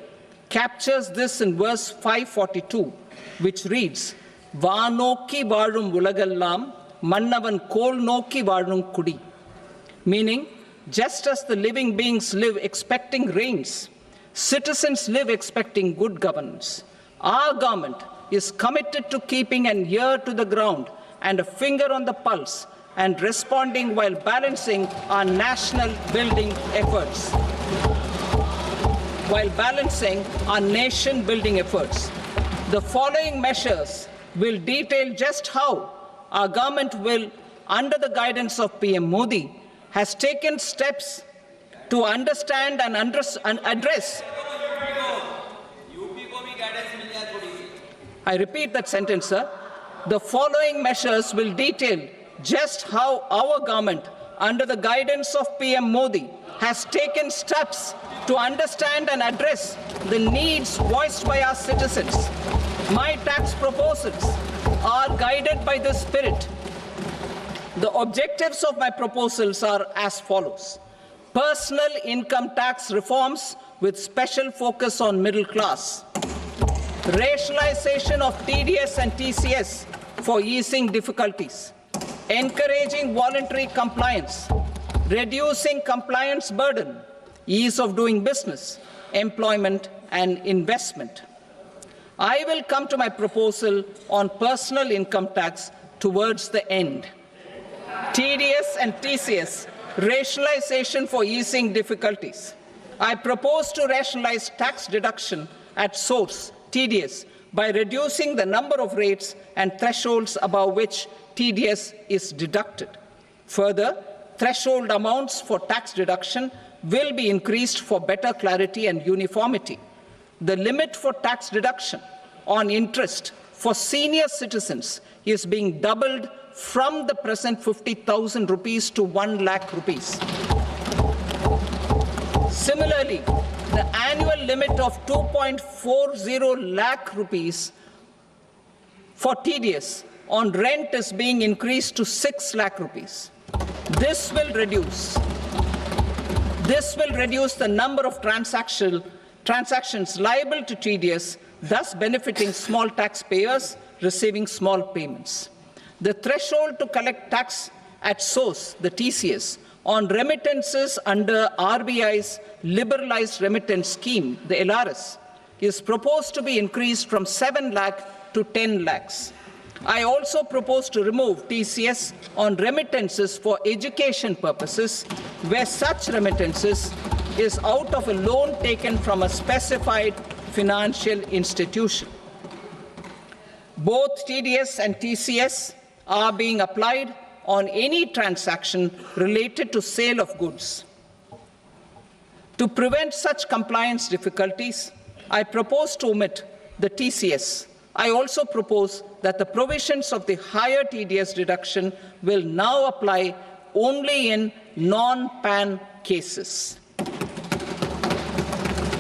captures this in verse 542, which reads, "Vaanokki vaazhum ulagallam, mannavan kol nokki vaazhum kudi," meaning, just as the living beings live expecting rains, citizens live expecting good governance. Our government is committed to keeping an ear to the ground and a finger on the pulse and responding while balancing our national building efforts. The following measures will detail just how our government will, under the guidance of PM Modi, has taken steps to understand and address. I repeat that sentence, sir. The following measures will detail just how our government, under the guidance of PM Modi, has taken steps to understand and address the needs voiced by our citizens. My tax proposals are guided by this spirit. The objectives of my proposals are as follows: personal income tax reforms with special focus on middle class, rationalization of TDS and TCS for easing difficulties, encouraging voluntary compliance, reducing compliance burden, ease of doing business, employment and investment. I will come to my proposal on personal income tax towards the end. TDS and TCS, rationalization for easing difficulties. I propose to rationalize tax deduction at source, TDS, by reducing the number of rates and thresholds above which TDS is deducted. Further, threshold amounts for tax deduction will be increased for better clarity and uniformity. The limit for tax deduction on interest for senior citizens is being doubled from the present 50,000 rupees to 1 lakh rupees. Similarly, the annual limit of 2.40 lakh rupees for TDS on rent is being increased to 6 lakh rupees. This will reduce the number of transactions liable to TDS, thus benefiting small taxpayers receiving small payments. The threshold to collect tax at source, the TCS, on remittances under RBI's liberalized remittance scheme, the LRS, is proposed to be increased from 7 lakh to 10 lakhs. I also propose to remove TCS on remittances for education purposes, where such remittances is out of a loan taken from a specified financial institution. Both TDS and TCS are being applied on any transaction related to sale of goods. To prevent such compliance difficulties, I propose to omit the TCS. I also propose that the provisions of the higher TDS deduction will now apply only in non-PAN cases.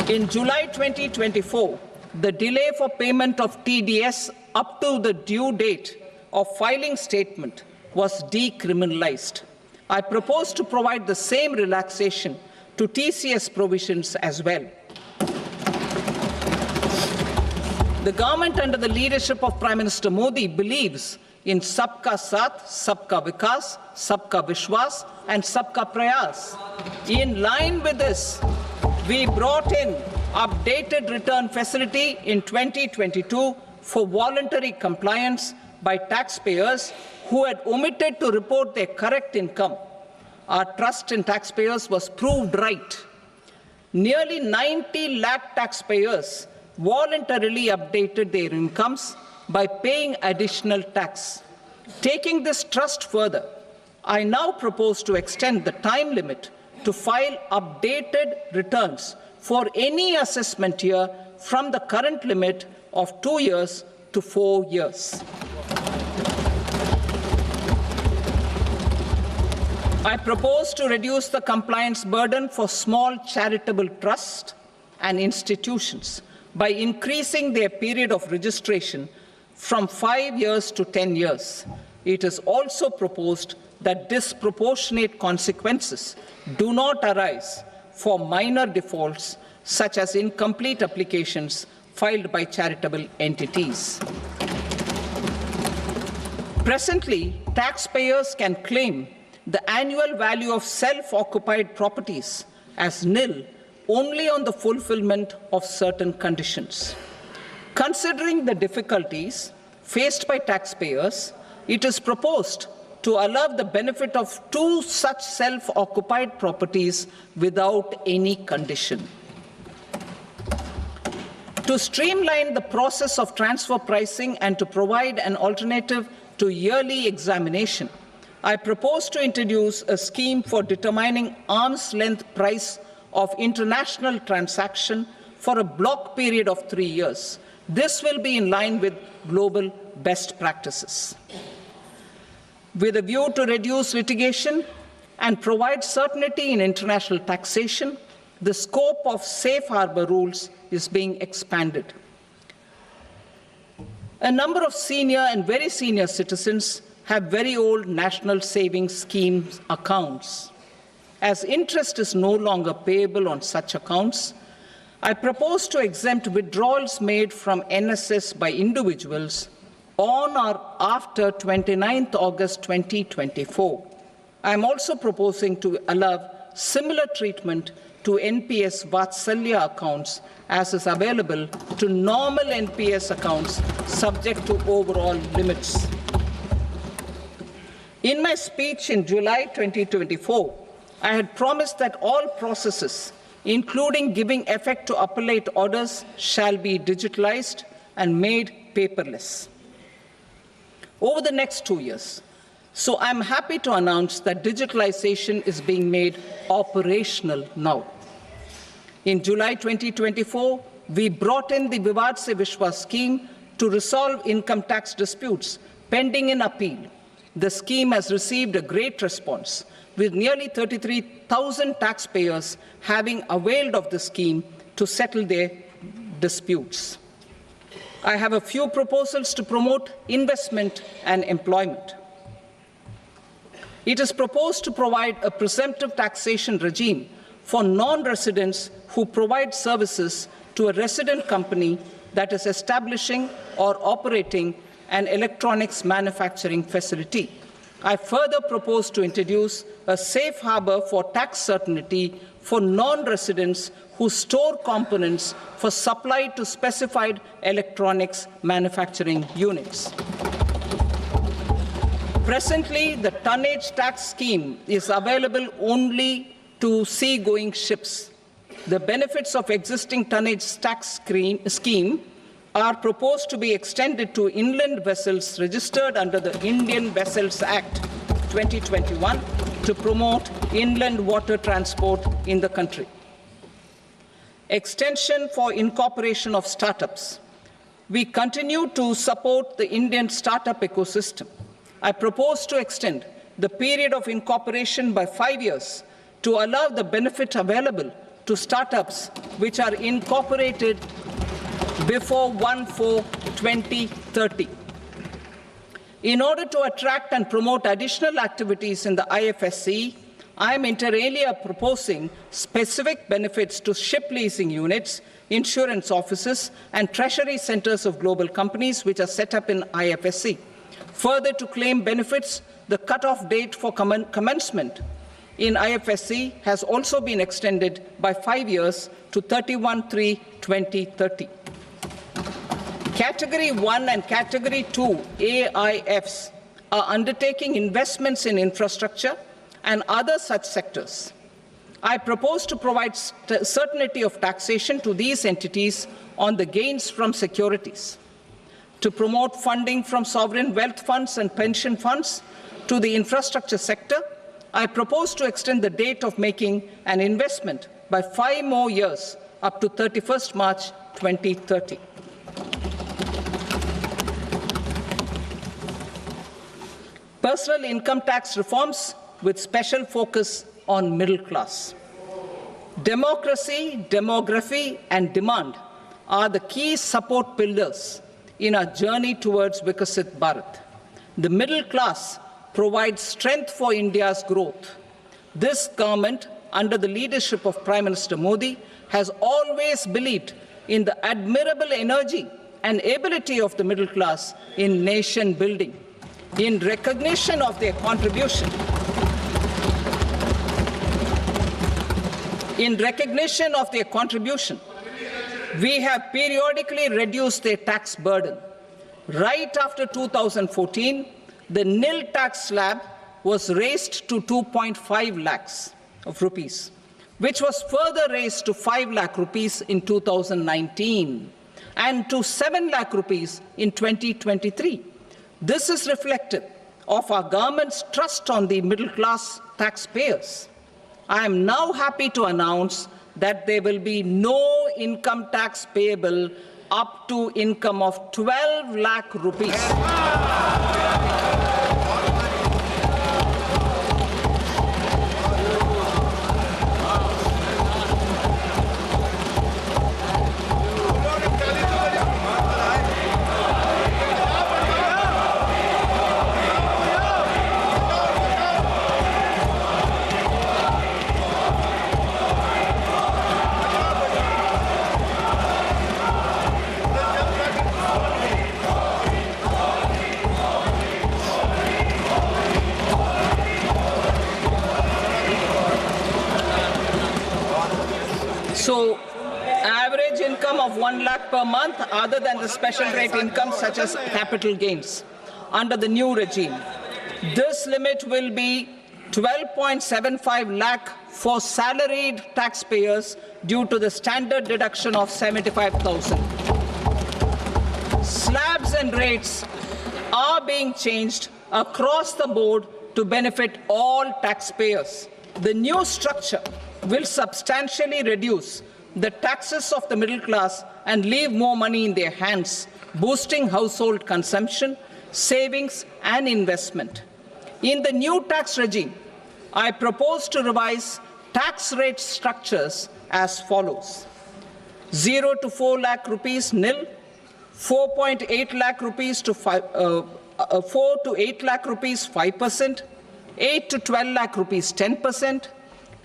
In July 2024, the delay for payment of TDS up to the due date of filing statement was decriminalized. I propose to provide the same relaxation to TCS provisions as well. The government under the leadership of Prime Minister Modi believes in Sabka Saath, Sabka Vikas, Sabka Vishwas and Sabka Prayas. In line with this, we brought in updated return facility in 2022 for voluntary compliance by taxpayers who had omitted to report their correct income. Our trust in taxpayers was proved right. Nearly 90 lakh taxpayers voluntarily updated their incomes by paying additional tax. Taking this trust further, I now propose to extend the time limit to file updated returns for any assessment year from the current limit of 2 years to 4 years. I propose to reduce the compliance burden for small charitable trusts and institutions by increasing their period of registration from 5 years to 10 years. It is also proposed that disproportionate consequences do not arise for minor defaults, such as incomplete applications filed by charitable entities. Presently, taxpayers can claim the annual value of self-occupied properties as nil only on the fulfillment of certain conditions. Considering the difficulties faced by taxpayers, it is proposed to allow the benefit of 2 such self-occupied properties without any condition. To streamline the process of transfer pricing and to provide an alternative to yearly examination, I propose to introduce a scheme for determining arm's length price of international transaction for a block period of 3 years. This will be in line with global best practices. With a view to reduce litigation and provide certainty in international taxation, the scope of safe harbor rules is being expanded. A number of senior and very senior citizens have very old national savings schemes accounts. As interest is no longer payable on such accounts, I propose to exempt withdrawals made from NSS by individuals on or after 29th August 2024. I am also proposing to allow similar treatment to NPS Vatsalya accounts as is available to normal NPS accounts subject to overall limits. In my speech in July 2024, I had promised that all processes, including giving effect to appellate orders, shall be digitalized and made paperless over the next 2 years. So I'm happy to announce that digitalization is being made operational now. In July 2024, we brought in the Vivad Se Vishwas scheme to resolve income tax disputes pending in appeal. The scheme has received a great response, with nearly 33,000 taxpayers having availed of the scheme to settle their disputes. I have a few proposals to promote investment and employment. It is proposed to provide a presumptive taxation regime for non-residents who provide services to a resident company that is establishing or operating an electronics manufacturing facility. I further propose to introduce a safe harbor for tax certainty for non-residents who store components for supply to specified electronics manufacturing units. Presently, the tonnage tax scheme is available only to sea-going ships. The benefits of existing tonnage tax scheme are proposed to be extended to inland vessels registered under the Indian Vessels Act 2021 to promote inland water transport in the country. Extension for incorporation of startups. We continue to support the Indian startup ecosystem. I propose to extend the period of incorporation by 5 years to allow the benefit available to startups which are incorporated before 1/4/2030. In order to attract and promote additional activities in the IFSC, I am inter alia proposing specific benefits to ship leasing units, insurance offices, and treasury centers of global companies which are set up in IFSC. Further, to claim benefits, the cutoff date for commencement in IFSC has also been extended by 5 years to 31/3/2030. Category 1 and Category 2 AIFs are undertaking investments in infrastructure and other such sectors. I propose to provide certainty of taxation to these entities on the gains from securities, to promote funding from sovereign wealth funds and pension funds to the infrastructure sector. I propose to extend the date of making an investment by 5 more years up to 31st March 2030. Personal income tax reforms with special focus on middle class. Democracy, demography, and demand are the key support pillars in our journey towards Vikasit Bharat. The middle class provides strength for India's growth. This government, under the leadership of Prime Minister Modi, has always believed in the admirable energy and ability of the middle class in nation building. In recognition of their contribution, we have periodically reduced their tax burden. Right after 2014, the nil tax slab was raised to 2.5 lakhs of rupees, which was further raised to 5 lakh rupees in 2019 and to 7 lakh rupees in 2023. This is reflective of our government's trust on the middle class taxpayers. I am now happy to announce that there will be no income tax payable up to income of 12 lakh rupees. So, average income of 1 lakh per month, other than the special rate income such as capital gains, under the new regime. This limit will be 12.75 lakh for salaried taxpayers due to the standard deduction of 75,000. Slabs and rates are being changed across the board to benefit all taxpayers. The new structure will substantially reduce the taxes of the middle class and leave more money in their hands, boosting household consumption, savings, and investment. In the new tax regime, I propose to revise tax rate structures as follows: 0 to 4 lakh rupees nil, 4.8 lakh rupees to 4 to 8 lakh rupees 5%, 8 to 12 lakh rupees 10%,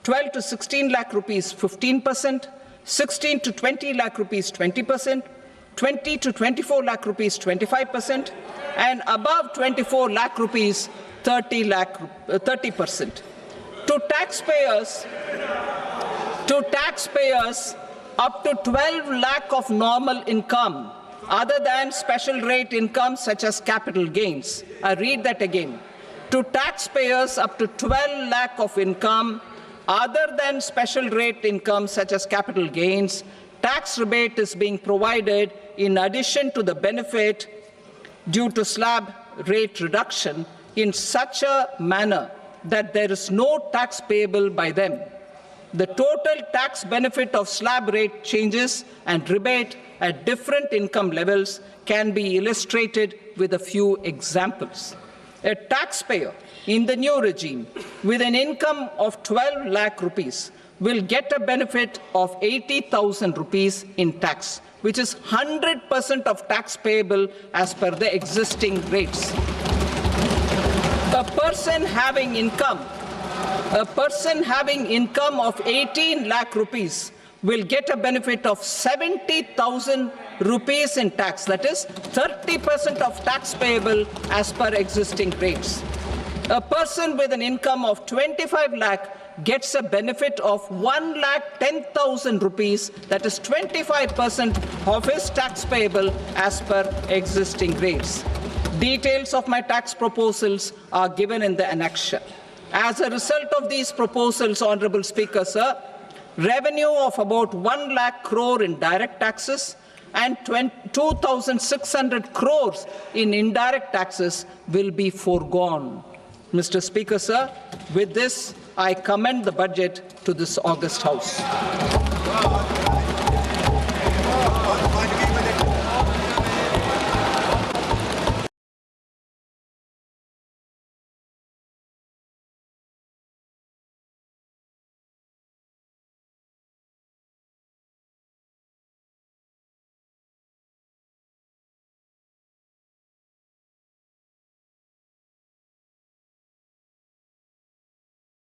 12 to 16 lakh rupees 15%, 16 to 20 lakh rupees 20%, 20 to 24 lakh rupees 25%, and above 24 lakh rupees 30%. To taxpayers up to 12 lakh of normal income, other than special rate income such as capital gains. I read that again. To taxpayers up to 12 lakh of income, other than special rate income such as capital gains, tax rebate is being provided in addition to the benefit due to slab rate reduction in such a manner that there is no tax payable by them. The total tax benefit of slab rate changes and rebate at different income levels can be illustrated with a few examples. A taxpayer in the new regime with an income of 12 lakh rupees will get a benefit of 80,000 rupees in tax, which is 100% of tax payable as per the existing rates. A person having income of 18 lakh rupees will get a benefit of 70,000 rupees in tax, that is 30% of tax payable as per existing rates. A person with an income of 25 lakh gets a benefit of 1,10,000 rupees, that is 25% of his tax payable as per existing rates. Details of my tax proposals are given in the annexure. As a result of these proposals, Honorable Speaker, sir, revenue of about 1 lakh crore in direct taxes and 2,600 crores in indirect taxes will be foregone. Mr. Speaker, sir, with this, I commend the budget to this august House.